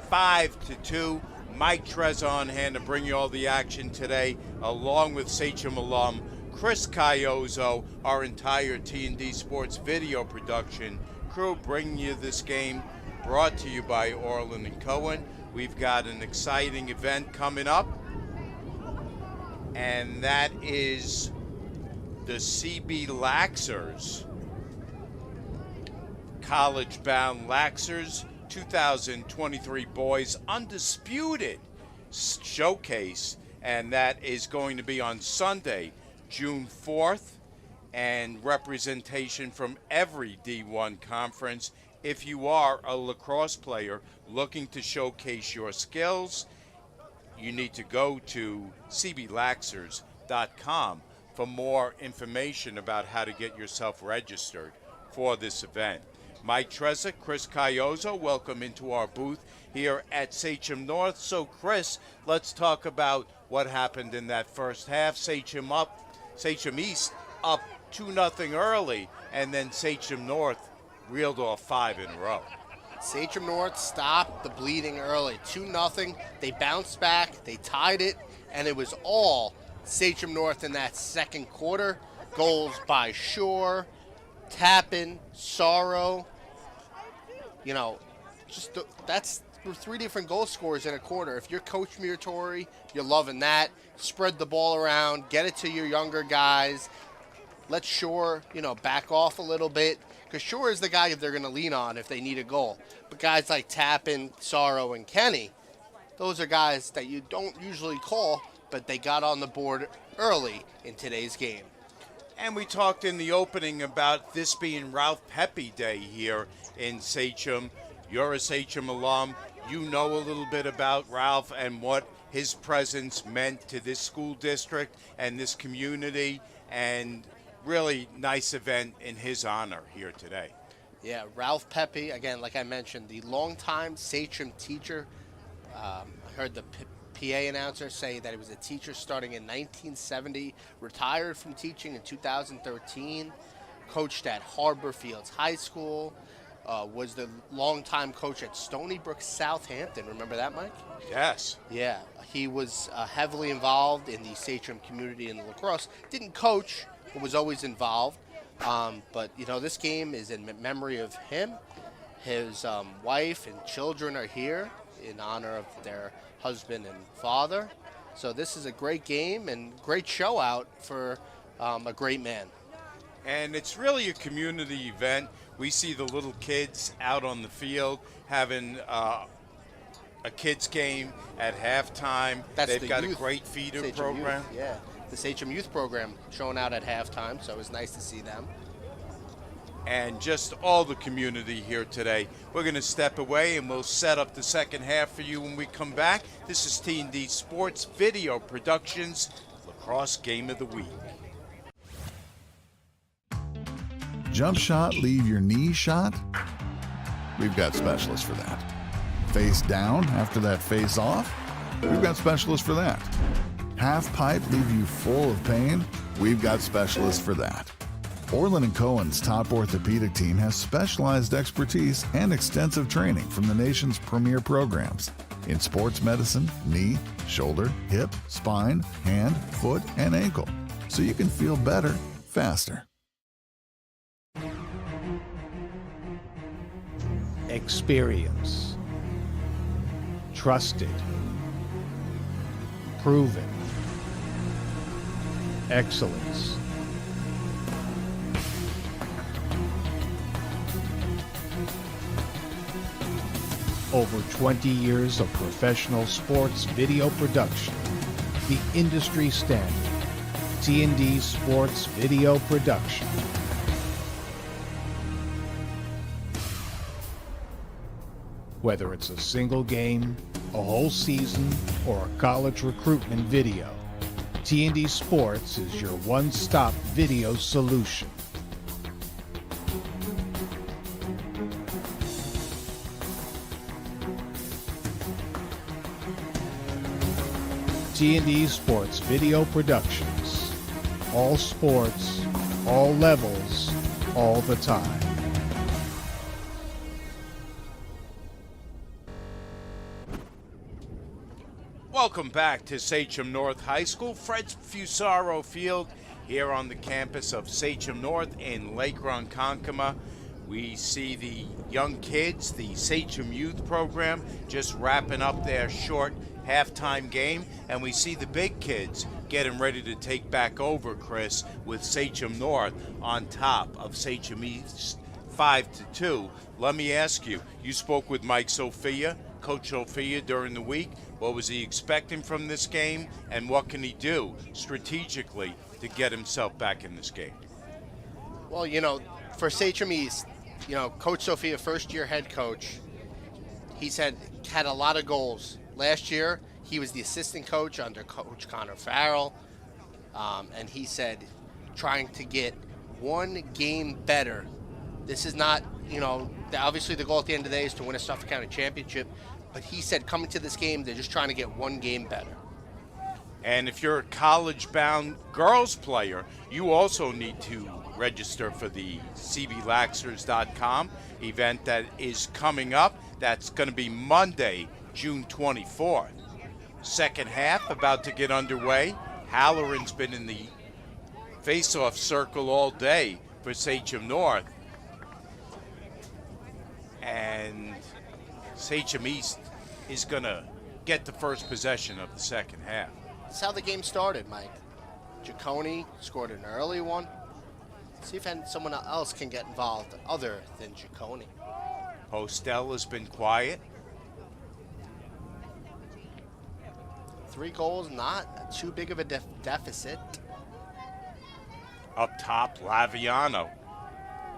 5-2. Mike Trezor on hand to bring you all the action today, along with Sachem alum Chris Caiozzo, our entire T&D Sports video production crew, bringing you this game, brought to you by Orlin and Cohne. We've got an exciting event coming up, and that is the CB Laxers, college-bound Laxers 2023 boys undisputed showcase, and that is going to be on Sunday, June 4th, and representation from every D1 conference. If you are a lacrosse player looking to showcase your skills, you need to go to cblaxers.com for more information about how to get yourself registered for this event. Mike Trezor, Chris Caiozzo, welcome into our booth here at Sachem North. So, Chris, let's talk about what happened in that first half. Sachem East up 2-0 early, and then Sachem North reeled off 5 in a row. Sachem North stopped the bleeding early, 2-0. They bounced back, they tied it, and it was all Sachem North in that second quarter. Goals by Shore, Tappan, Sorrow. You know, that's 3 different goal scorers in a quarter. If you're Coach Muratori, you're loving that. Spread the ball around, get it to your younger guys. Let Shore, back off a little bit, because Shore is the guy that they're going to lean on if they need a goal. But guys like Tappan, Sorrow, and Kenny, those are guys that you don't usually call, but they got on the board early in today's game. And we talked in the opening about this being Ralph Pepe Day here in Sachem. You're a Sachem alum. You know a little bit about Ralph and what his presence meant to this school district and this community, and really nice event in his honor here today. Yeah, Ralph Pepe, again, like I mentioned, the longtime Sachem teacher. I heard the PA announcer say that he was a teacher starting in 1970, retired from teaching in 2013, coached at Harbor Fields High School, was the longtime coach at Stony Brook Southampton. Remember that, Mike? Yes. Yeah, he was heavily involved in the Sachem community in the lacrosse. Didn't coach, but was always involved. But, this game is in memory of him. His wife and children are here in honor of their husband and father. So this is a great game and great show out for a great man. And it's really a community event. We see the little kids out on the field having a kids game at halftime. They've got a great feeder Sachem program. Youth, yeah, the Sachem Youth program showing out at halftime, so it was nice to see them. And just all the community here today. We're going to step away and we'll set up the second half for you when we come back. This is T&D Sports Video Productions, Lacrosse Game of the Week. Jump shot, leave your knee shot? We've got specialists for that. Face down after that face off? We've got specialists for that. Half pipe, leave you full of pain? We've got specialists for that. Orlin and Cohen's top orthopedic team has specialized expertise and extensive training from the nation's premier programs in sports medicine, knee, shoulder, hip, spine, hand, foot, and ankle, so you can feel better, faster. Experience. Trusted. Proven. Excellence. Over 20 years of professional sports video production. The industry standard. T&D Sports Video Production. Whether it's a single game, a whole season, or a college recruitment video, T&D Sports is your one-stop video solution. T&D Sports Video Productions. All sports, all levels, all the time. Welcome back to Sachem North High School, Fred Fusaro Field, here on the campus of Sachem North in Lake Ronkonkoma. We see the young kids, the Sachem Youth Program, just wrapping up their short halftime game, and we see the big kids getting ready to take back over, Chris, with Sachem North on top of Sachem East 5-2. Let me ask you, you spoke with Mike Sophia, Coach Sophia, during the week. What was he expecting from this game, and what can he do strategically to get himself back in this game? Well, you know, for Sachem East, you know, Coach Sophia, first-year head coach, he said had a lot of goals. Last year, he was the assistant coach under Coach Connor Farrell, and he said trying to get one game better. This is not, you know, obviously the goal at the end of the day is to win a Suffolk County championship, but he said coming to this game, they're just trying to get one game better. And if you're a college-bound girls player, you also need to register for the cblaxers.com event that is coming up. That's going to be Monday, June 24th. Second half about to get underway. Halloran's been in the face-off circle all day for Sachem North. And Sachem East is going to get the first possession of the second half. That's how the game started, Mike. Cohne scored an early one. See if someone else can get involved other than Cohne. Postel has been quiet. 3 goals, not too big of a deficit. Up top, Laviano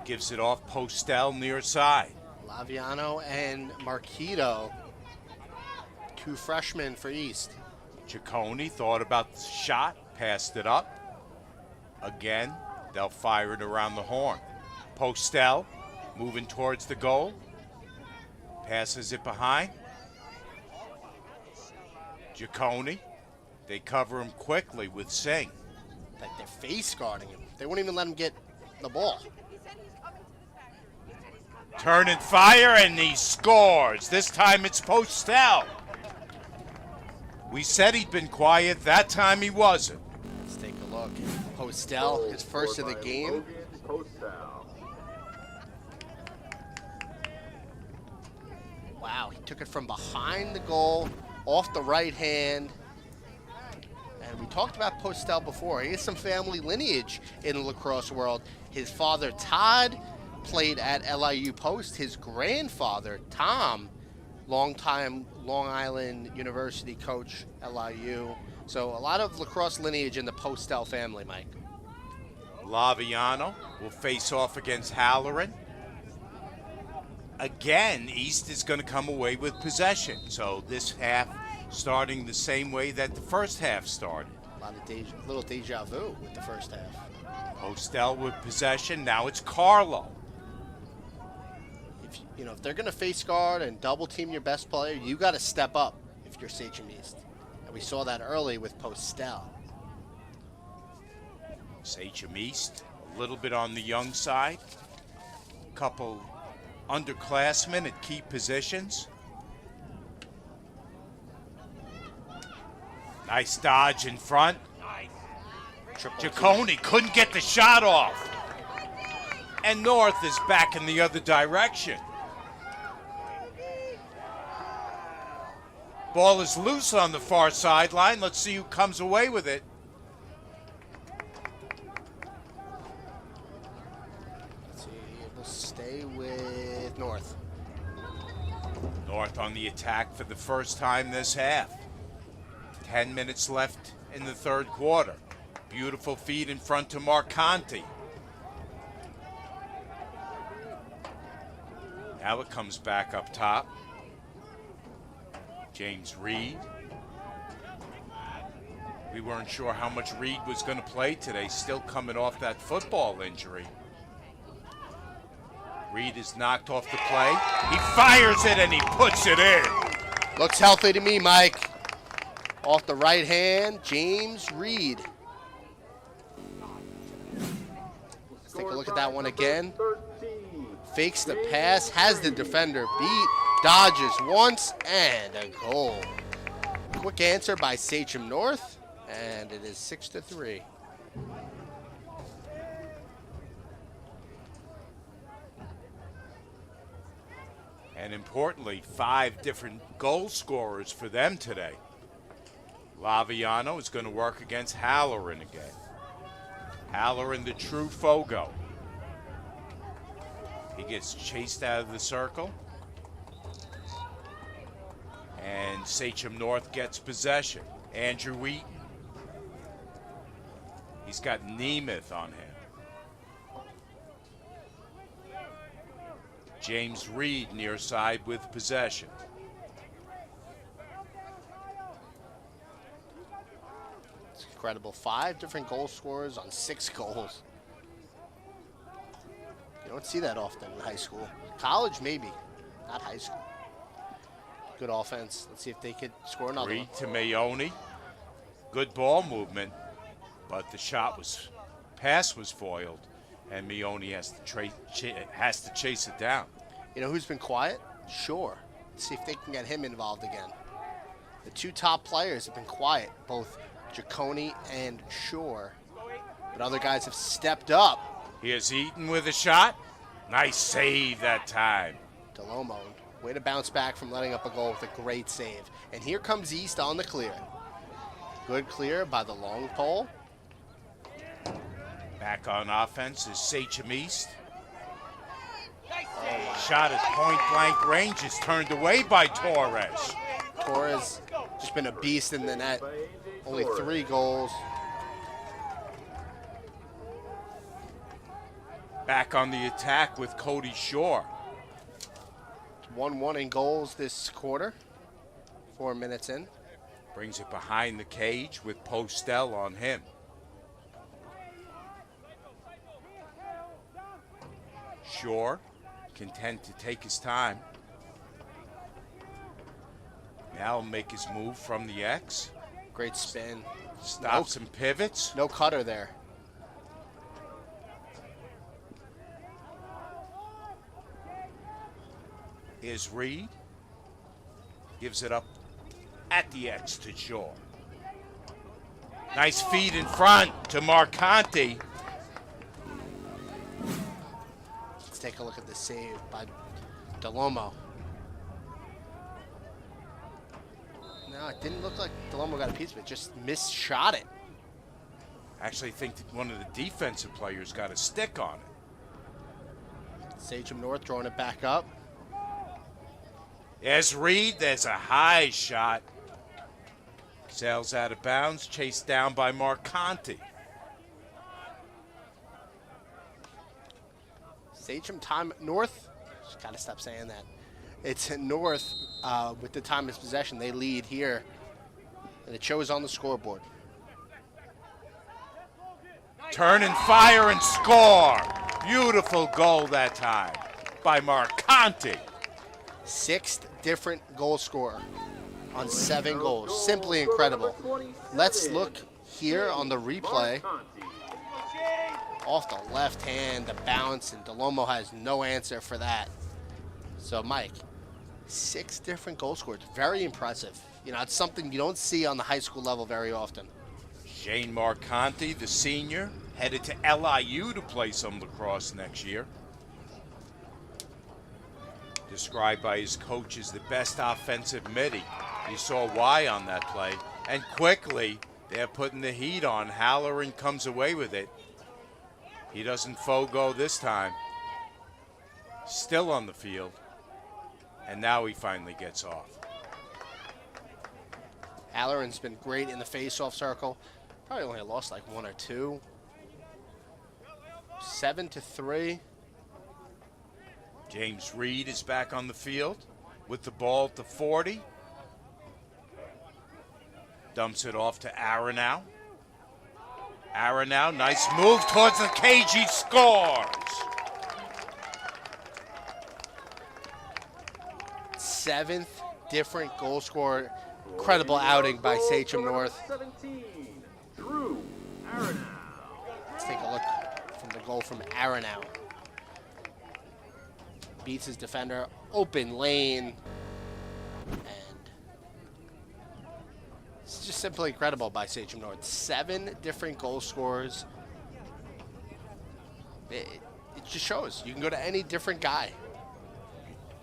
gives it off. Postel near side. Laviano and Marquito, 2 freshmen for East. Cohne thought about the shot, passed it up. Again, they'll fire it around the horn. Postel moving towards the goal. Passes it behind. Cohne, they cover him quickly with Singh. Like they're face guarding him. They won't even let him get the ball. Turn and fire, and he scores. This time it's Postel. We said he'd been quiet. That time he wasn't. Let's take a look. Postel, his first of the game. Wow, he took it from behind the goal, off the right hand. And we talked about Postel before. He has some family lineage in the lacrosse world. His father, Todd, played at LIU Post. His grandfather, Tom, longtime Long Island University coach, LIU. So a lot of lacrosse lineage in the Postel family, Mike. Laviano will face off against Halloran. Again, East is going to come away with possession. So this half starting the same way that the first half started. A lot of little deja vu with the first half. Postel with possession. Now it's Carlo. If they're going to face guard and double team your best player, you got to step up if you're Sachem East. And we saw that early with Postel. Sachem East, a little bit on the young side. Couple underclassmen at key positions. Nice dodge in front. Cohne couldn't get the shot off. And North is back in the other direction. Ball is loose on the far sideline. Let's see who comes away with it. Let's see, we'll stay with North. North on the attack for the first time this half. 10 minutes left in the third quarter. Beautiful feed in front to Marconti. Now it comes back up top. James Reed. We weren't sure how much Reed was going to play today, still coming off that football injury. Reed is knocked off the play. He fires it and he puts it in. Looks healthy to me, Mike. Off the right hand, James Reed. take a look at that one again. Fakes the pass, has the defender beat, dodges once, and a goal. Quick answer by Sachem North, and it is 6-3. And importantly, 5 different goal scorers for them today. Laviano is going to work against Halloran again. Halloran, the true Fogo. He gets chased out of the circle. And Sachem North gets possession. Andrew Eaton. He's got Nemeth on him. James Reed near side with possession. It's incredible. 5 different goal scorers on 6 goals. You don't see that often in high school. College, maybe. Not high school. Good offense. Let's see if they could score another Reed one. to Mayoni. Good ball movement, but the pass was foiled, and Mayoni has to chase it down. You know who's been quiet? Shore. Let's see if they can get him involved again. The 2 top players have been quiet, both Cohne and Shore. But other guys have stepped up. Here's Eaton with a shot. Nice save that time. Delomo, way to bounce back from letting up a goal with a great save. And here comes East on the clear. Good clear by the long pole. Back on offense is Sachem East. Shot at point-blank range is turned away by Torres. Torres just been a beast in the net. Only 3 goals. Back on the attack with Cody Shore. 1-1 in goals this quarter. 4 minutes in. Brings it behind the cage with Postel on him. Shore, content to take his time. Now make his move from the X. Great spin. Stops and pivots. No cutter there. Is Reed. Gives it up at the X to Shore. Nice feed in front to Marcanti. Let's take a look at the save by Delomo. No, it didn't look like Delomo got a piece of it, just misshot it. Actually, I think that one of the defensive players got a stick on it. Sachem North throwing it back up. As Reed, there's a high shot. Sails out of bounds, chased down by Marcanti. Sachem time North, just gotta stop saying that. It's North with the time of possession. They lead here, and it shows on the scoreboard. Turn and fire and score. Beautiful goal that time by Marcanti. 6th different goal scorer on 7 goals. Simply incredible. Let's look here on the replay. Off the left hand, the bounce, and Delomo has no answer for that. So, Mike, 6 different goal scorers. Very impressive. You know, it's something you don't see on the high school level very often. Shane Marcanti, the senior, headed to LIU to play some lacrosse next year. Described by his coach as the best offensive midi. You saw why on that play. And quickly, they're putting the heat on. Halloran comes away with it. He doesn't fogo this time. Still on the field. And now he finally gets off. Halloran's been great in the face-off circle. Probably only lost like 1 or 2. 7-3. James Reed is back on the field with the ball at the 40. Dumps it off to Aronow. Aronow, nice move towards the cage, he scores! 7th different goal scorer. Incredible outing by Sachem North. 17, Drew Aronow. Let's take a look from the goal from Aronow. Beats his defender, open lane, and it's just simply incredible by Sachem North. 7 different goal scorers. It just shows you can go to any different guy.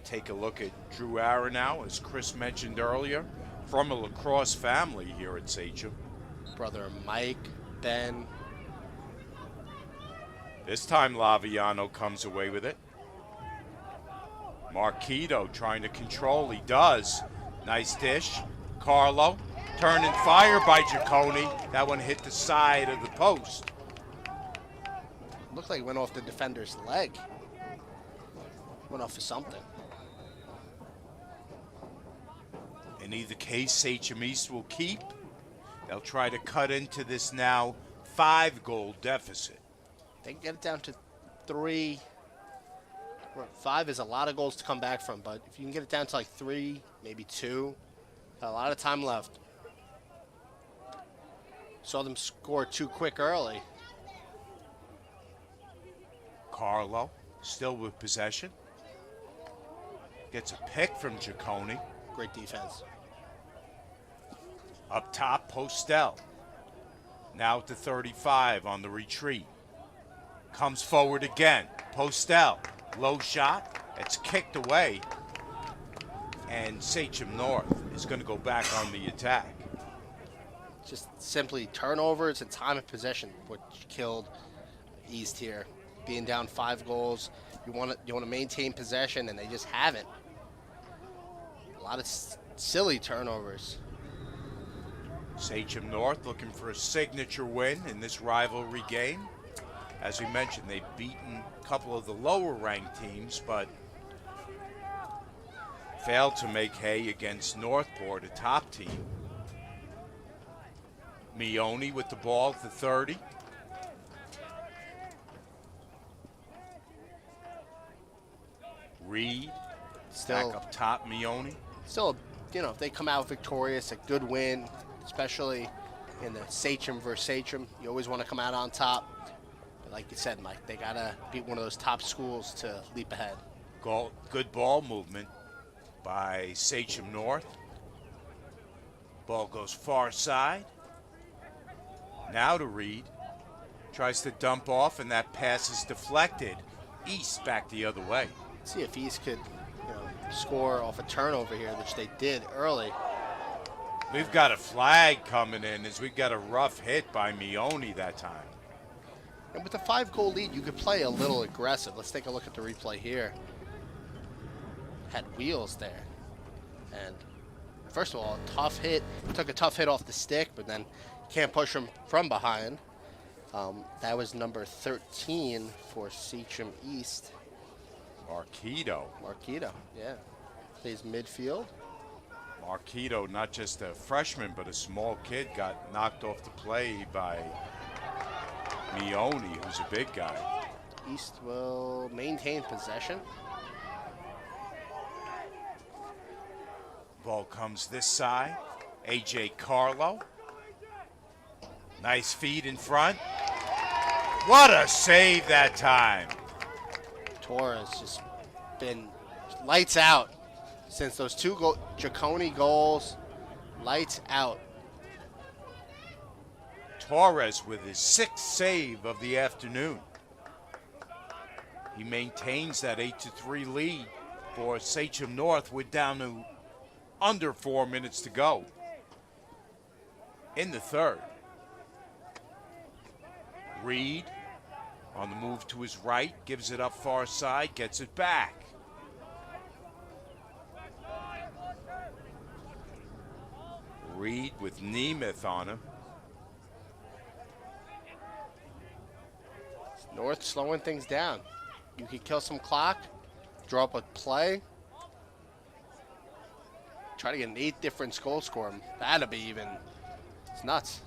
Take a look at Drew Aronow, as Chris mentioned earlier, from a Lacrosse family here at Sachem. Brother Mike, Ben. This time Laviano comes away with it. Marquito trying to control. He does. Nice dish. Carlo. Turn and fire by Cohne. That one hit the side of the post. Looked like it went off the defender's leg. Went off of something. In either case, Sachem East will keep. They'll try to cut into this now 5-goal deficit. They can get it down to 3. 5 is a lot of goals to come back from, but if you can get it down to like 3, maybe 2, got a lot of time left. Saw them score too quick early. Carlo still with possession. Gets a pick from Cohne. Great defense. Up top, Postel. Now to 35 on the retreat. Comes forward again. Postel. Low shot. It's kicked away. And Sachem North is going to go back on the attack. Just simply turnovers and time of possession, which killed East here. Being down 5 goals, you want to maintain possession, and they just haven't. A lot of silly turnovers. Sachem North looking for a signature win in this rivalry game. As we mentioned, they've beaten a couple of the lower-ranked teams, but failed to make hay against Northport, a top team. Mione with the ball at the 30. Reed, Still back up top, Mione. Still, if they come out victorious, a good win, especially in the Sachem versus Sachem, you always want to come out on top. But like you said, Mike, they got to beat one of those top schools to leap ahead. Good ball movement by Sachem North. Ball goes far side. Now to Reed. Tries to dump off, and that pass is deflected. East back the other way. See if East could score off a turnover here, which they did early. We've got a flag coming in as we got a rough hit by Mione that time. And with a 5-goal lead, you could play a little aggressive. Let's take a look at the replay here. Had wheels there. And first of all, a tough hit. Took a tough hit off the stick, but then can't push him from behind. That was number 13 for Sachem East. Marquito, yeah. Plays midfield. Marquito, not just a freshman, but a small kid, got knocked off the play by Mione, who's a big guy. East will maintain possession. Ball comes this side. A.J. Carlo. Nice feed in front. What a save that time. Torres just been lights out since those 2 Cohne goals. Lights out. Torres with his 6th save of the afternoon. He maintains that 8-3 lead for Sachem North. We're down to under 4 minutes to go in the third. Reed on the move to his right, gives it up far side, gets it back. Reed with Nemeth on him. North slowing things down. You could kill some clock, draw up a play, try to get an 8 different goal score. That'd be even, it's nuts.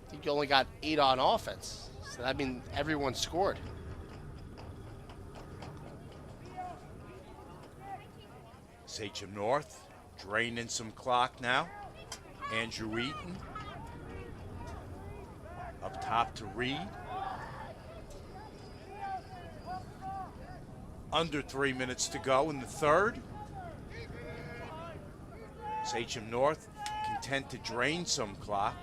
I think you only got 8 on offense. So that means everyone scored. Sachem North draining some clock now. Andrew Eaton up top to Reed. under 3 minutes to go in the third. Sachem North content to drain some clock.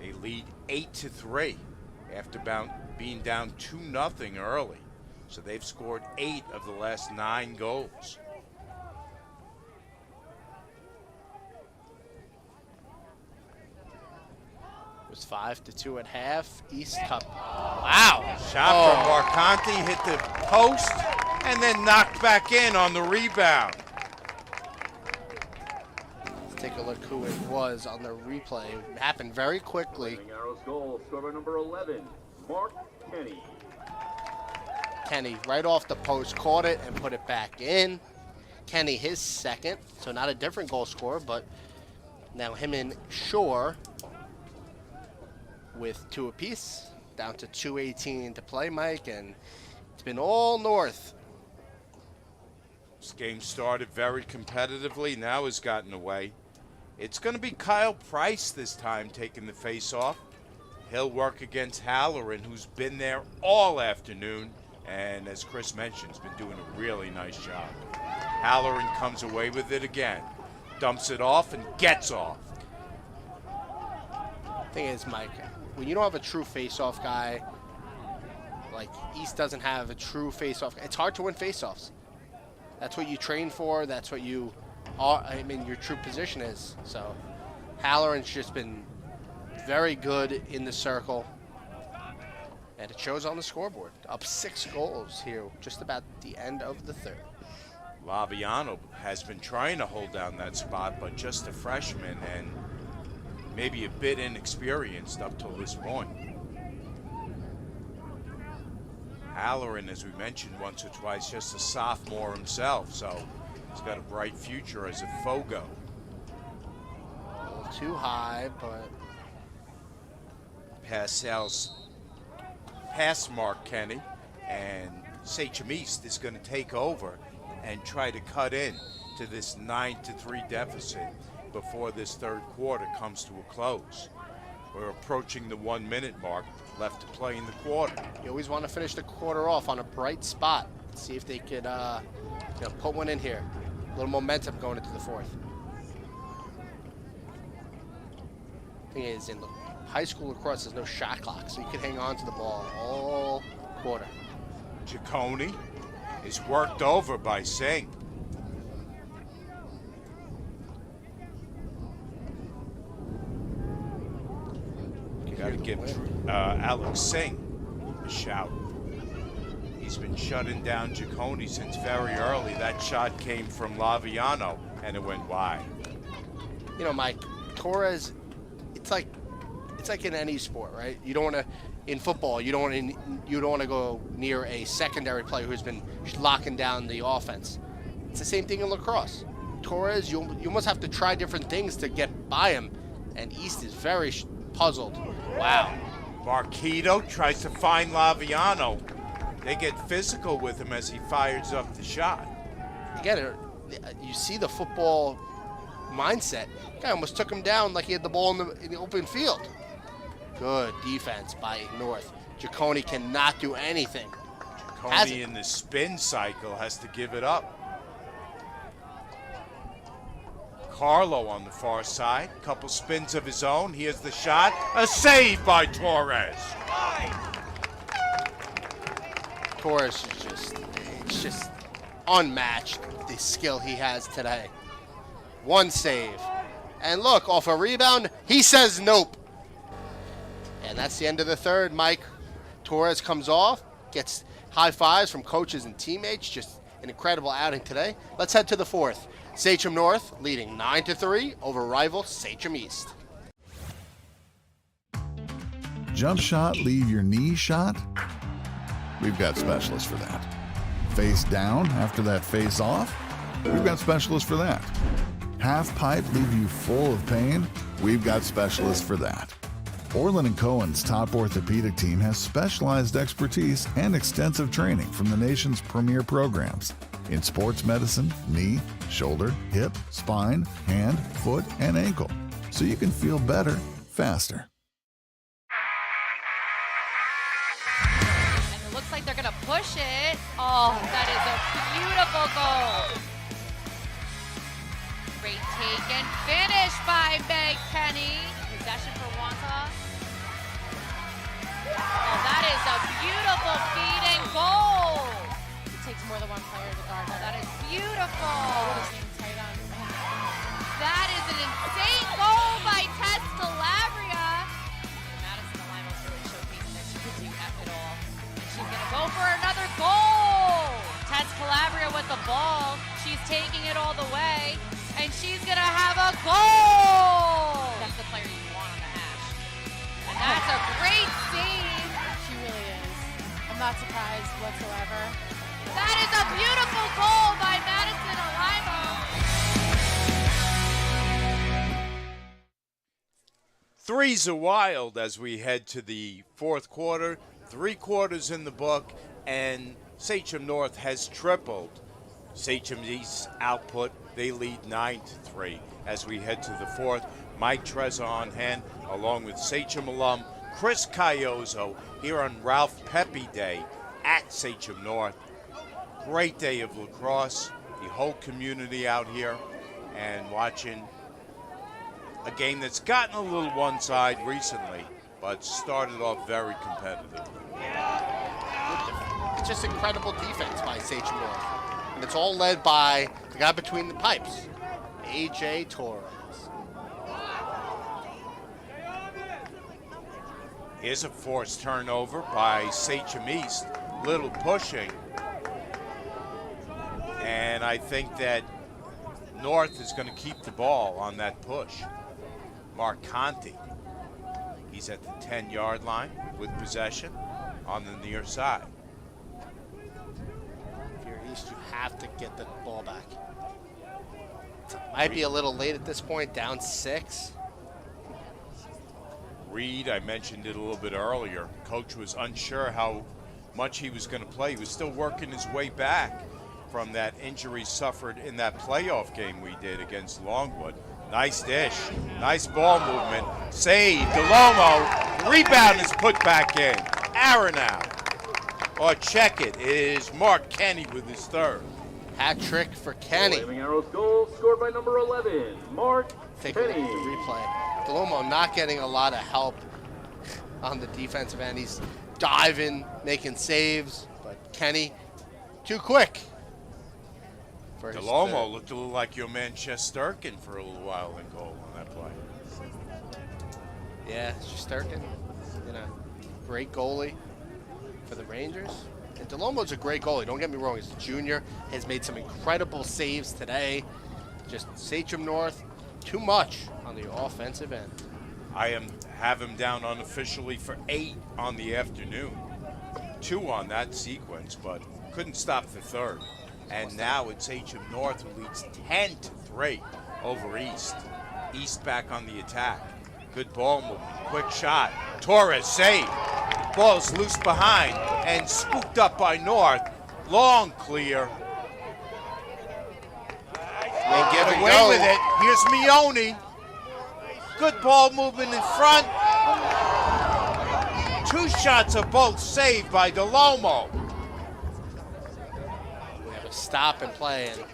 They lead 8-3 after being down 2-0 early. So they've scored 8 of the last 9 goals. It was 5-2 at half. East Cup. Wow. Shot from Marcanti, hit the post, and then knocked back in on the rebound. Let's take a look who it was on the replay. It happened very quickly. Arrows goal, scorer number 11, Mark Kenny. Kenny right off the post caught it and put it back in. Kenny his second, so not a different goal scorer, but now him and Shore with 2 apiece, down to 2:18 to play, Mike, and it's been all North. This game started very competitively, now has gotten away. It's going to be Kyle Price this time taking the face-off. He'll work against Halloran, who's been there all afternoon, and as Chris mentioned, has been doing a really nice job. Halloran comes away with it again, dumps it off and gets off. Thing is, Mike, when you don't have a true face-off guy, like East doesn't have a true face-off, it's hard to win face-offs. That's what you train for. That's what you are. I mean, your true position is. So, Halloran's just been very good in the circle, and it shows on the scoreboard. Up 6 goals here, just about the end of the third. Laviano has been trying to hold down that spot, but just a freshman and maybe a bit inexperienced up till this point. Halloran, as we mentioned once or twice, just a sophomore himself, so he's got a bright future as a Fogo. A little too high, but Pass Mark Kenny, and Sachem East is going to take over and try to cut in to this 9-3 deficit before this third quarter comes to a close. We're approaching the 1 minute mark left to play in the quarter. you always want to finish the quarter off on a bright spot. See if they could put one in here. A little momentum going into the fourth. Thing is, in high school lacrosse, there's no shot clock, so you can hang on to the ball all quarter. Cohne is worked over by Singh. Got to give Alex Singh a shout. He's been shutting down Cohne since very early. That shot came from Laviano, and it went wide. You know, Mike, Torres, it's like in any sport, right? You don't want to, in football, you don't want to go near a secondary player who's been locking down the offense. It's the same thing in lacrosse. Torres, you almost have to try different things to get by him, and East is very puzzled. Wow. Marquito tries to find Laviano. They get physical with him as he fires up the shot. Again, you see the football mindset. Guy almost took him down like he had the ball in the open field. Good defense by North. Cohne cannot do anything. Cohne in the spin cycle has to give it up. Carlo on the far side, couple spins of his own. Here's the shot, a save by Torres. Torres is just unmatched, the skill he has today. One save. And look, off a rebound, he says nope. And that's the end of the third, Mike. Torres comes off, gets high fives from coaches and teammates. Just an incredible outing today. Let's head to the fourth. Sachem North leading 9-3 over rival Sachem East. Jump shot, leave your knee shot? We've got specialists for that. Face down after that face off? We've got specialists for that. Half pipe leave you full of pain? We've got specialists for that. Orlin and Cohen's top orthopedic team has specialized expertise and extensive training from the nation's premier programs in sports medicine, knee, shoulder, hip, spine, hand, foot, and ankle, so you can feel better faster. like they're going to push it. Oh, that is a beautiful goal. Great take and finish by Meg Kenny. Possession for Wanta. Oh, that is a beautiful feed and goal. It takes more than one player to guard Oh, her. that is beautiful. What is being tight on? That is an insane goal by Tess Calabria. Madison Alima's really showcasing that she can do it all. She's going to go for another goal. Tess Calabria with the ball. She's taking it all the way. And she's going to have a goal. That's the player you want on the hash. And that's a great save. She really is. I'm not surprised whatsoever. That is a beautiful goal by Madison Alima. Threes are wild as we head to the fourth quarter. 3 quarters in the book, and Sachem North has tripled Sachem East's output. They lead 9-3 as we head to the fourth. Mike Trezor on hand, along with Sachem alum Chris Cayozzo here on Ralph Pepe Day at Sachem North. Great day of lacrosse. The whole community out here and watching a game that's gotten a little one side recently, but started off very competitive. It's just incredible defense by Sachem North. And it's all led by the guy between the pipes, A.J. Torres. Here's a forced turnover by Sachem East. Little pushing. And I think that North is going to keep the ball on that push. Mark Conti. He's at the 10-yard line with possession on the near side. If you're East, you have to get the ball back. Might be a little late at this point, down 6. Reed, I mentioned it a little bit earlier. Coach was unsure how much he was going to play. He was still working his way back from that injury suffered in that playoff game we did against Longwood. Nice dish, nice ball movement. Save, DeLomo, rebound is put back in. Aronow, or check it, is Mark Kenny with his third. Hat trick for Kenny. Flaming Arrows goal scored by number 11, Mark Take a look at Kenny. the replay. DeLomo not getting a lot of help on the defensive end. He's diving, making saves, but Kenny, too quick. For his DeLomo third. looked a little like your man Shesterkin for a little while in goal on that play. Yeah, Shesterkin, great goalie for the Rangers. And DeLomo's a great goalie, don't get me wrong. He's a junior, has made some incredible saves today. Just Sachem North, too much on the offensive end. I have him down unofficially for 8 on the afternoon. 2 on that sequence, but couldn't stop the third. And now it's Sachem North who leads 10-3 over East. East back on the attack. Good ball movement, quick shot. Torres saved. Ball's loose behind and scooped up by North. Long clear. They get away with it. Here's Mione. Good ball movement in front. 2 shots are both saved by DeLomo. We have a stop and play, and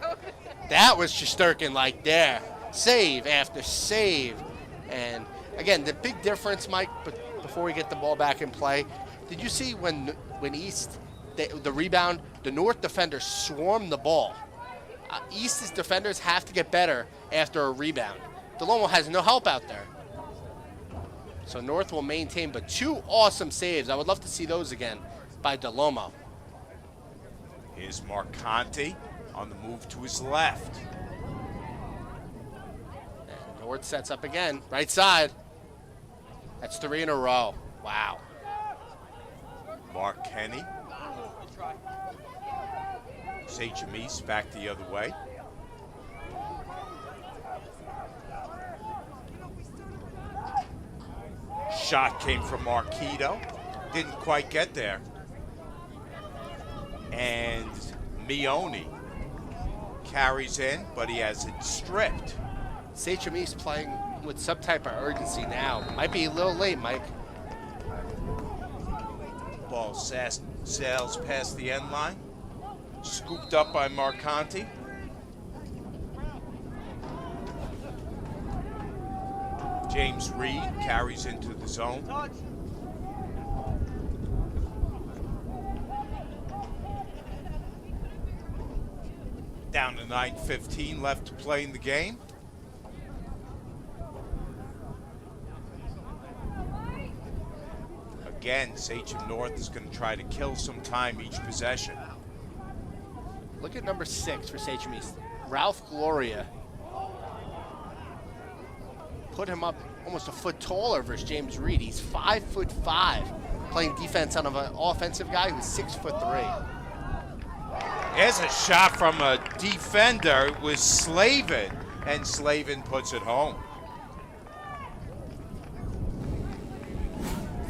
that was Shesterkin like there. Save after save. And again, the big difference, Mike, but before we get the ball back in play, did you see when East, the rebound, the North defenders swarmed the ball? East's defenders have to get better after a rebound. DeLomo has no help out there. So North will maintain, but 2 awesome saves. I would love to see those again by DeLomo. Here's Mark Conti on the move to his left. And North sets up again, right side. That's 3 in a row. Wow. Mark Kenny. Sachem East back the other way. Shot came from Marquito. Didn't quite get there. And Mione carries in, but he has it stripped. Sachem East playing with some type of urgency now. Might be a little late, Mike. Ball Sails past the end line. Scooped up by Marcanti. James Reed carries into the zone. Down to 9:15 left to play in the game. Again, Sachem North is going to try to kill some time each possession. Look at number 6 for Sachem East. Ralph Gloria. Put him up almost a foot taller versus James Reed. He's 5'5", playing defense on an offensive guy who's 6'3". There's a shot from a defender. It was Slavin, and Slavin puts it home.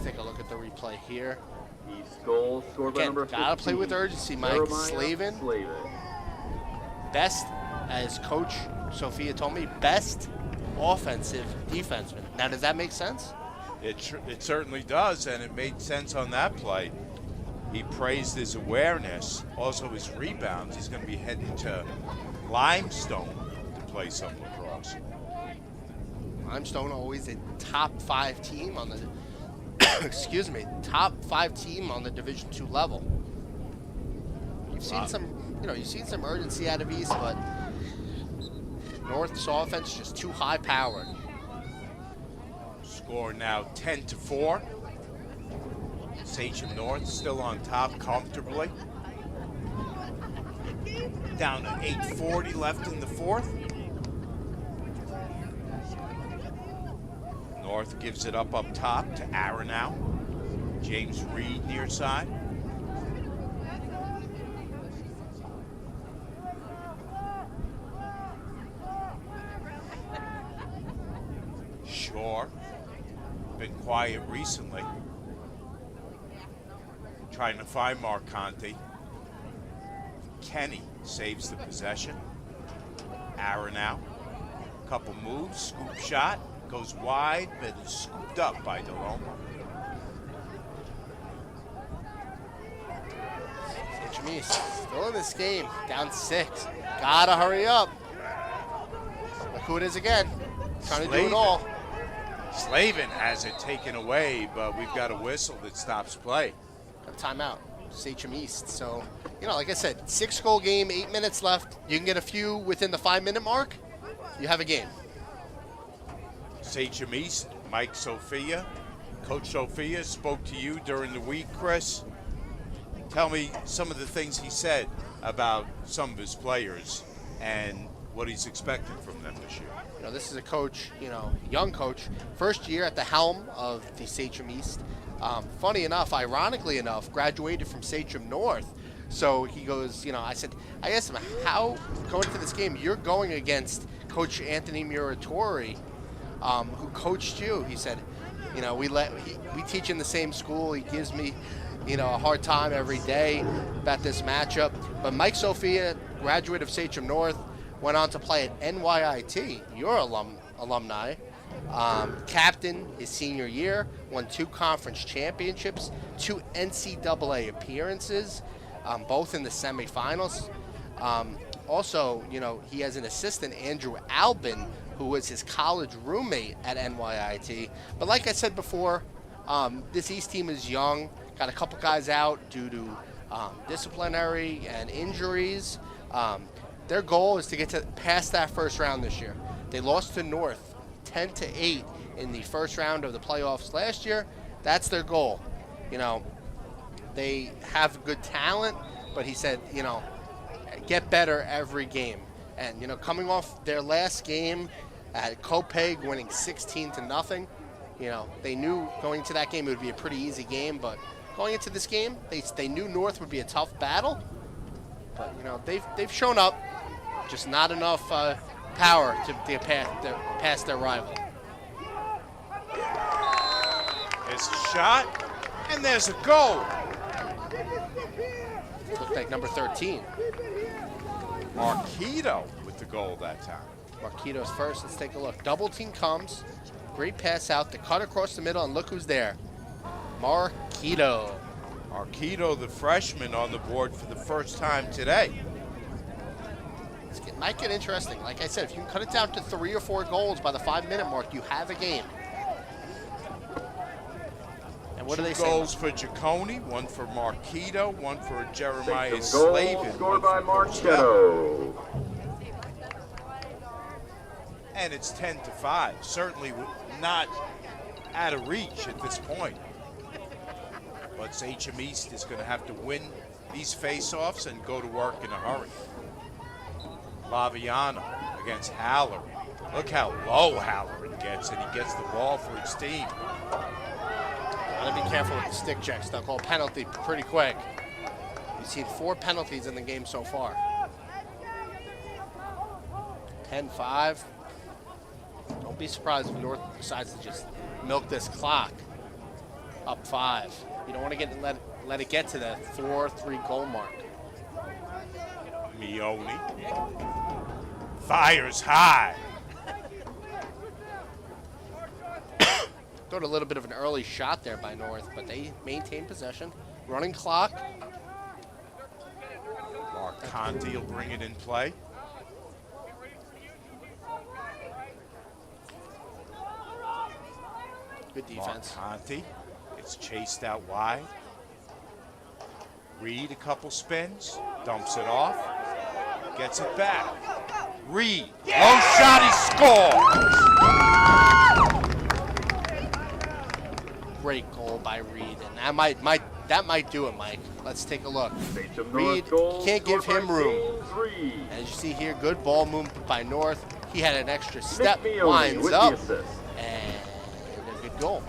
Take a look at the replay here. East goal scored by Again, number 15. gotta play with urgency, Mike. Jeremiah Slavin. Best, as Coach Sophia told me, best offensive defenseman. Now, does that make sense? It certainly does, and it made sense on that play. He praised his awareness, also his rebounds. He's going to be heading to Limestone to play some lacrosse. Limestone always a top 5 team on the excuse me, top 5 team on the Division II level. You've seen you've seen some urgency out of East, but North's offense just too high powered. Score now 10-4. Sachem North still on top comfortably. Down to 8:40 left in the fourth. North gives it up top to Aronow. James Reed near side. Shore. Been quiet recently. Trying to find Marcanti. Kenny saves the possession. Aronow. Couple moves, scoop shot. Goes wide, but is scooped up by DeLome. Sachem East still in this game, down 6. Gotta hurry up. Look who it is again. Trying to do it all. Slavin has it taken away, but we've got a whistle that stops play. Got a timeout. Sachem East. So, like I said, 6-goal game, 8 minutes left. You can get a few within the 5-minute mark. You have a game. Sachem East, Mike Sophia. Coach Sophia spoke to you during the week, Chris. Tell me some of the things he said about some of his players and what he's expecting from them this year. This is a coach, young coach, first year at the helm of the Sachem East. Funny enough, ironically enough, graduated from Sachem North. So he goes, I asked him, how going into this game, you're going against Coach Anthony Muratori, who coached you. He said, we teach in the same school. He gives me, a hard time every day about this matchup. But Mike Sophia, graduate of Sachem North, went on to play at NYIT, your alumni. Captain his senior year, won 2 conference championships, 2 NCAA appearances, both in the semifinals. Also, he has an assistant, Andrew Albin, who was his college roommate at NYIT. But like I said before, this East team is young, got a couple guys out due to disciplinary and injuries. Their goal is to get past that first round this year. They lost to North 10-8 in the first round of the playoffs last year. That's their goal. They have good talent, but he said, get better every game. And, coming off their last game at Cohne, winning 16-0, they knew going into that game it would be a pretty easy game, but going into this game, they knew North would be a tough battle. But, they've shown up, just not enough power to get past their rival. There's a shot, and there's a goal. Looked like number 13. Marquito with the goal that time. Marquito's first. Let's take a look. Double team comes. Great pass out. The cut across the middle, and look who's there. Marquito. Arquito, the freshman, on the board for the first time today. It might get interesting. Like I said, if you can cut it down to 3 or 4 goals by the 5-minute mark, you have a game. And what do they say? 2 goals for Cohne, 1 for Marquito, 1 for Jeremiah Goal Slavin. scored by Marquito. And it's 10-5. Certainly not out of reach at this point. But Sachem East is going to have to win these face-offs and go to work in a hurry. Laviano against Halloran. Look how low Halloran gets, and he gets the ball for his team. Gotta be careful with the stick checks. They'll call penalty pretty quick. We've seen 4 penalties in the game so far. 10-5. Don't be surprised if North decides to just milk this clock. Up 5. You don't want to let it get to the 4-3 goal mark. Mione fires high. Got a little bit of an early shot there by North, but they maintain possession. Running clock. Mark Conti will bring it in play. Good defense. Mark Conti gets chased out wide. Reed a couple spins, dumps it off, gets it back. Reed, low shot, he scores! Great goal by Reed, and that might do it, Mike. Let's take a look. Reed, can't give him room. As you see here, good ball movement by North. He had an extra step, winds up, and a good goal.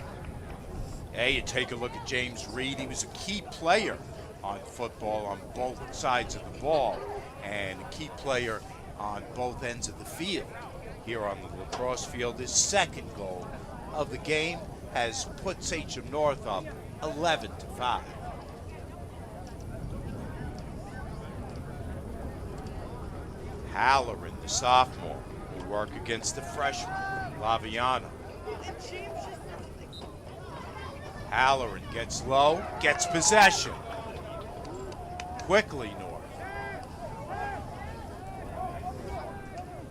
Hey, you take a look at James Reed. He was a key player on football on both sides of the ball, and a key player on both ends of the field. Here on the lacrosse field, his second goal of the game has put Sachem North up 11-5. Halloran, the sophomore, will work against the freshman, Laviano. Halloran gets low, gets possession. Quickly North.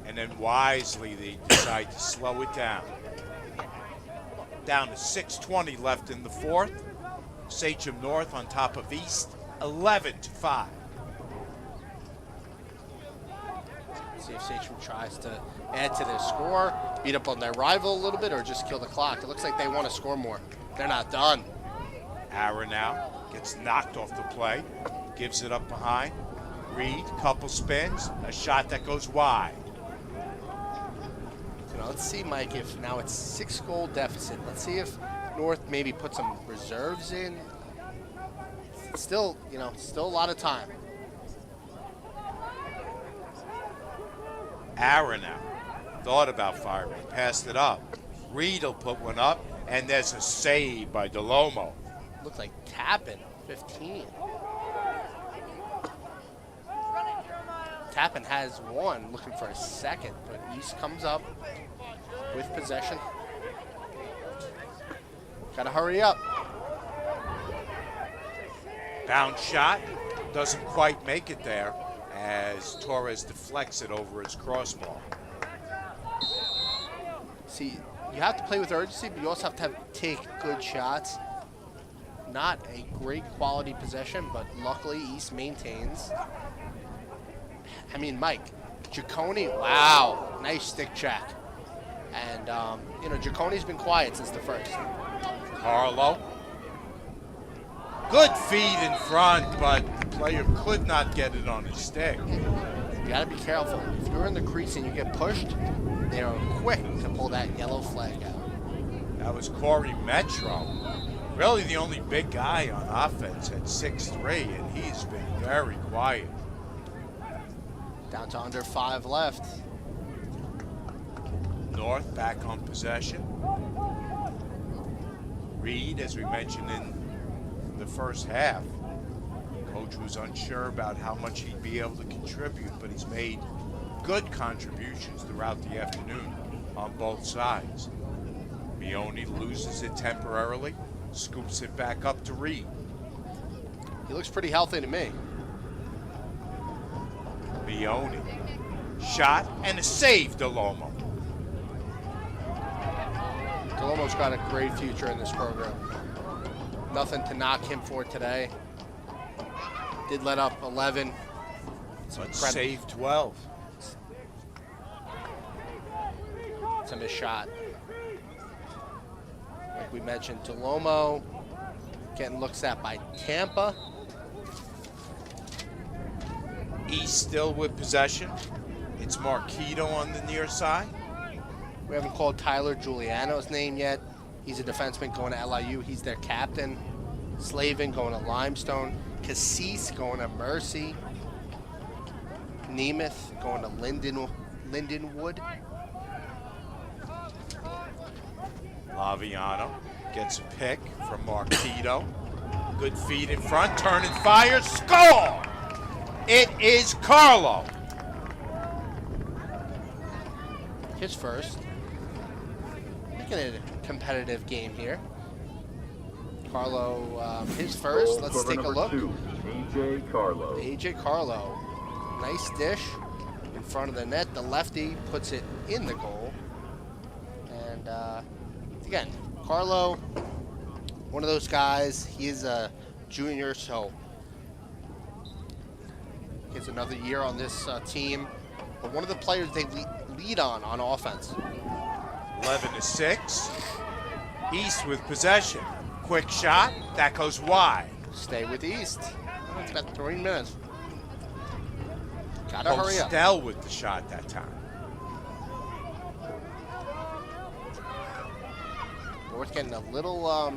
And then wisely they decide to slow it down. Down to 6:20 left in the fourth. Sachem North on top of East, 11-5. See if Sachem tries to add to their score, beat up on their rival a little bit, or just kill the clock. It looks like they want to score more. They're not done. Aaron now gets knocked off the play, gives it up behind. Reed, couple spins, a shot that goes wide. So now let's see, Mike, if now it's 6-goal deficit. Let's see if North maybe put some reserves in. Still, still a lot of time. Aaron now thought about firing, passed it up. Reed will put one up, and there's a save by DeLomo. Looks like Tappan, 15. Tappan has one, looking for a second, but East comes up with possession. Gotta hurry up. Bounce shot, doesn't quite make it there as Torres deflects it over his crossbar. See, you have to play with urgency, but you also have to take good shots. Not a great quality possession, but luckily East maintains. I mean, Mike, Cohne, wow, nice stick check. And, Cohne's been quiet since the first. Carlo. Good feed in front, but the player could not get it on his stick. You gotta be careful. If you're in the crease and you get pushed, they are quick to pull that yellow flag out. That was Corey Metro. Really the only big guy on offense at 6'3", and he's been very quiet. Down to under 5 left. North back on possession. Reed, as we mentioned in the first half, coach was unsure about how much he'd be able to contribute, but he's made good contributions throughout the afternoon on both sides. Mione loses it temporarily, scoops it back up to Reed. He looks pretty healthy to me. Mione. Shot and a save, DeLomo. DeLomo's got a great future in this program. Nothing to knock him for today. Did let up 11. But save 12. It's a missed shot. Like we mentioned, DeLomo getting looks at by Tampa. East still with possession. It's Marquito on the near side. We haven't called Tyler Giuliano's name yet. He's a defenseman going to LIU. He's their captain. Slavin going to Limestone. Cassis going to Mercy. Nemeth going to Lindenwood. Laviano gets a pick from Marquito. Good feed in front, turn and fire, score! It is Carlo. His first. Making it a competitive game here. Carlo, his first. Goal Let's scorer take a number look. 2, AJ Carlo. AJ Carlo. Nice dish in front of the net. The lefty puts it in the goal. And again, Carlo, one of those guys. He is a junior, so gets another year on this team. But one of the players they lead on offense. 11-6. East with possession. Quick shot, that goes wide. Stay with East. It's got 3 minutes. Gotta hurry up. Postel with the shot that time. North getting a little,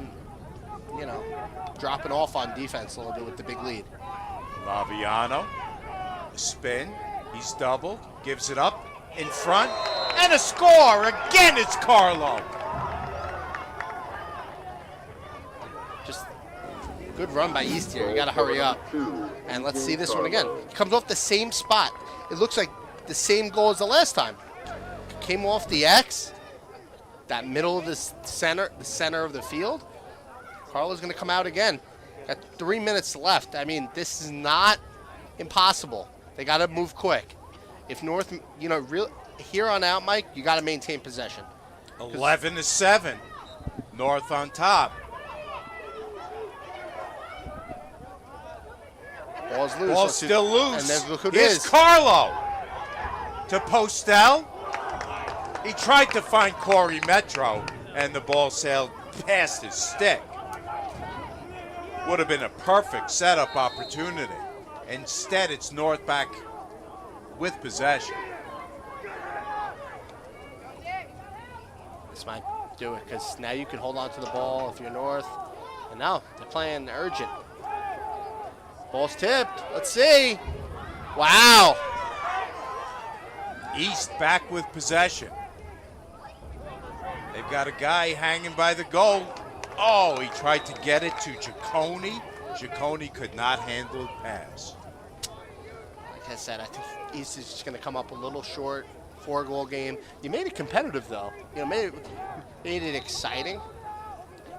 dropping off on defense a little bit with the big lead. Laviano, a spin, he's doubled, gives it up in front, and a score! Again, it's Carlo. Just good run by East here. You gotta hurry up. And let's see this one again. He comes off the same spot. It looks like the same goal as the last time. Came off the X, that middle of the center of the field. Carlo's gonna come out again. Got 3 minutes left. I mean, this is not impossible. They gotta move quick. If North, here on out, Mike, you gotta maintain possession. 11-7. North on top. Ball's loose. Ball's still loose. And then look who it Here's is. Carlo to Postel. He tried to find Corey Metro, and the ball sailed past his stick. Would have been a perfect setup opportunity. Instead, it's North back with possession. This might do it because now you can hold on to the ball if you're North. And now they're playing urgent. Ball's tipped. Let's see. Wow. East back with possession. They've got a guy hanging by the goal. Oh, he tried to get it to Cohne. Cohne could not handle the pass. Like I said, I think East is just going to come up a little short. 4-goal game. You made it competitive, though. Made it exciting.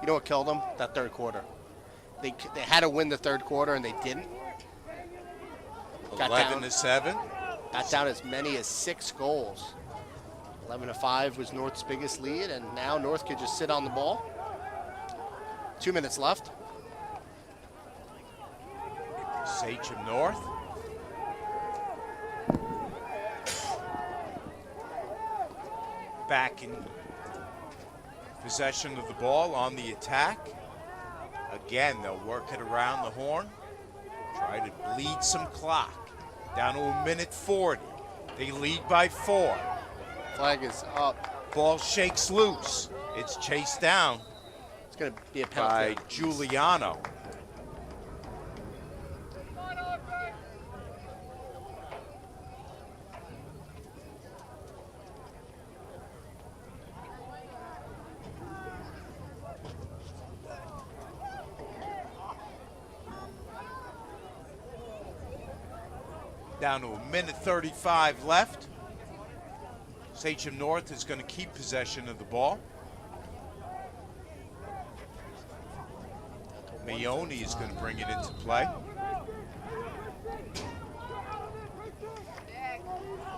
You know what killed them? That third quarter. They had to win the third quarter, and they didn't. 11-7. Got down as many as 6 goals. 11-5 was North's biggest lead, and now North could just sit on the ball. 2 minutes left. Sachem North. Back in possession of the ball on the attack. Again, they'll work it around the horn. Try to bleed some clock. Down to 1:40. They lead by 4. Flag is up. Ball shakes loose. It's chased down. It's going to be a penalty. By Giuliano. Down to 1:35 left. Sachem North is going to keep possession of the ball. Meone is going to bring it into play.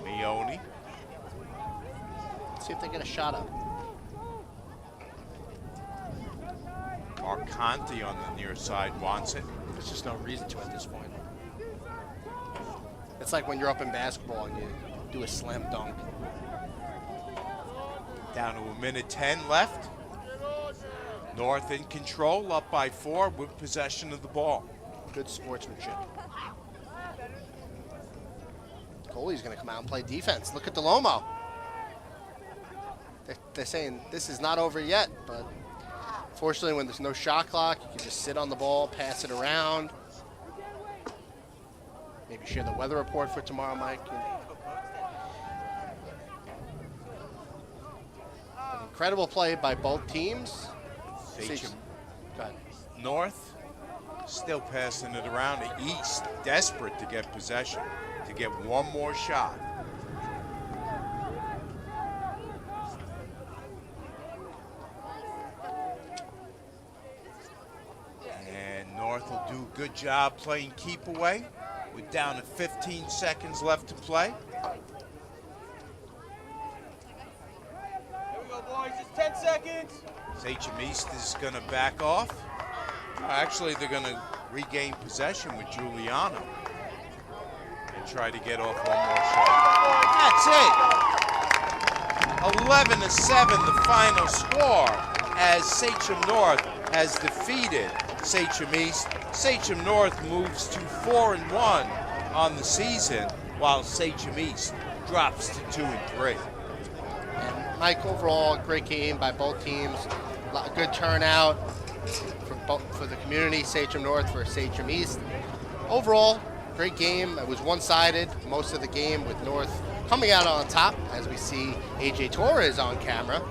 Meone. Let's see if they get a shot up. Conti on the near side wants it. There's just no reason to at this point. It's like when you're up in basketball and you do a slam dunk. Down to 1:10 left. North in control, up by 4 with possession of the ball. Good sportsmanship. Goalie's going to come out and play defense. Look at DeLomo. They're saying this is not over yet, but fortunately when there's no shot clock, you can just sit on the ball, pass it around. Maybe share the weather report for tomorrow, Mike. An incredible play by both teams. Sachem. Go ahead. North still passing it around to East, desperate to get possession, to get one more shot. And North will do a good job playing keep away. We're down to 15 seconds left to play. Here we go, boys. Just 10 seconds. Sachem East is going to back off. Actually, they're going to regain possession with Giuliano and try to get off one more shot. That's it. 11-7, the final score, as Sachem North has defeated Sachem East. Sachem North moves to 4-1 on the season, while Sachem East drops to 2-3. And Mike, overall, great game by both teams. Good turnout for the community, Sachem North versus Sachem East. Overall, great game. It was one-sided most of the game, with North coming out on top, as we see AJ Torres on camera.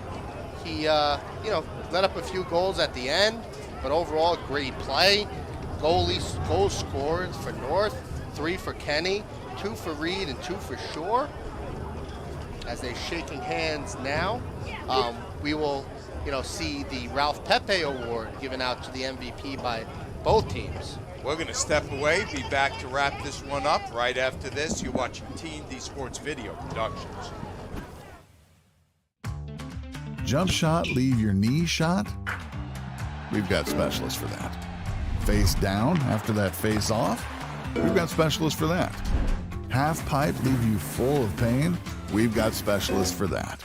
He, let up a few goals at the end, but overall, great play. Goals scored for North, 3 for Kenny, 2 for Reed, and 2 for Shore. As they're shaking hands now, we will, see the Ralph Pepe Award given out to the MVP by both teams. We're going to step away, be back to wrap this one up right after this. You're watching T&D Sports Video Productions. Jump shot, leave your knee shot? We've got specialists for that. Face down after that face off? We've got specialists for that. Half pipe, leave you full of pain? We've got specialists for that.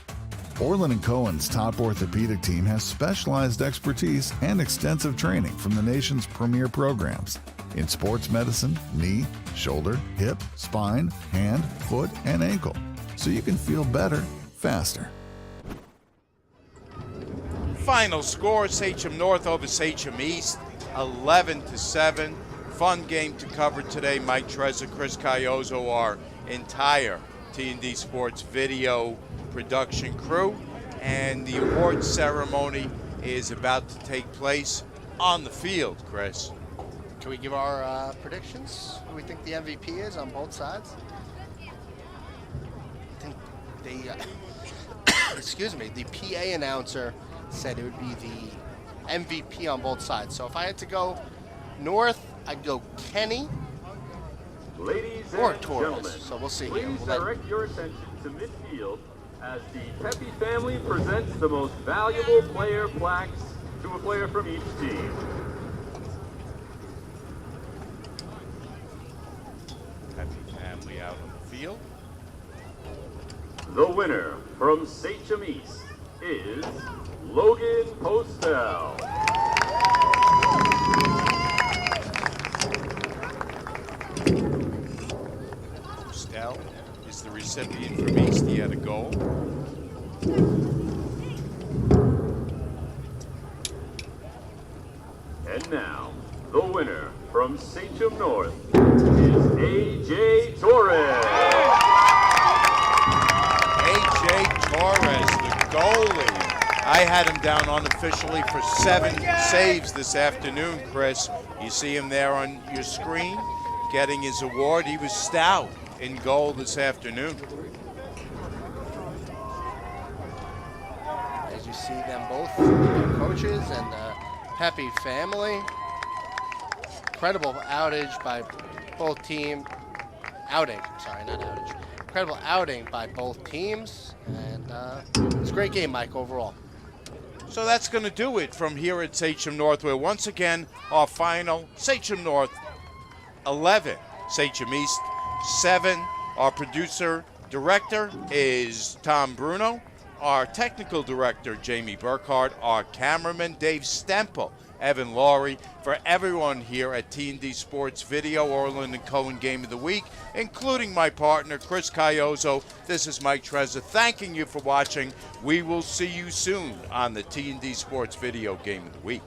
Orlin & Cohen's top orthopedic team has specialized expertise and extensive training from the nation's premier programs in sports medicine, knee, shoulder, hip, spine, hand, foot, and ankle, so you can feel better, faster. Final score, Sachem North over Sachem East, 11-7. Fun game to cover today. Mike Trezza, Chris Cayozzo, our entire T&D Sports Video production crew. And the award ceremony is about to take place on the field, Chris. Can we give our predictions? Who we think the MVP is on both sides? I think the the PA announcer said it would be the MVP on both sides. So if I had to go North, I'd go Kenny Ladies or and Torres. gentlemen, So we'll see please here. direct your attention to midfield as the Pepe family presents the most valuable player plaques to a player from each team. Pepe family out on the field. The winner from Sachem East is Logan Postel. Postel is the recipient from East. He had a goal. And now, the winner from Sachem North is AJ Torres. AJ Torres, the goalie. I had him down unofficially for 7 saves this afternoon, Chris. You see him there on your screen getting his award. He was stout in goal this afternoon. As you see them both, their coaches and the Pepe family. incredible outage by both teams. Incredible outing by both teams, and it's a great game, Mike, overall. So that's going to do it from here at Sachem North, where once again our final, Sachem North 11, Sachem East 7. Our producer director is Tom Bruno. Our technical director, Jamie Burkhardt. Our cameraman, Dave Stempel. Evan Laurie. For everyone here at T&D Sports Video, Orlin and Cohne Game of the Week, including my partner, Chris Cayozzo, this is Mike Trezza thanking you for watching. We will see you soon on the T&D Sports Video Game of the Week.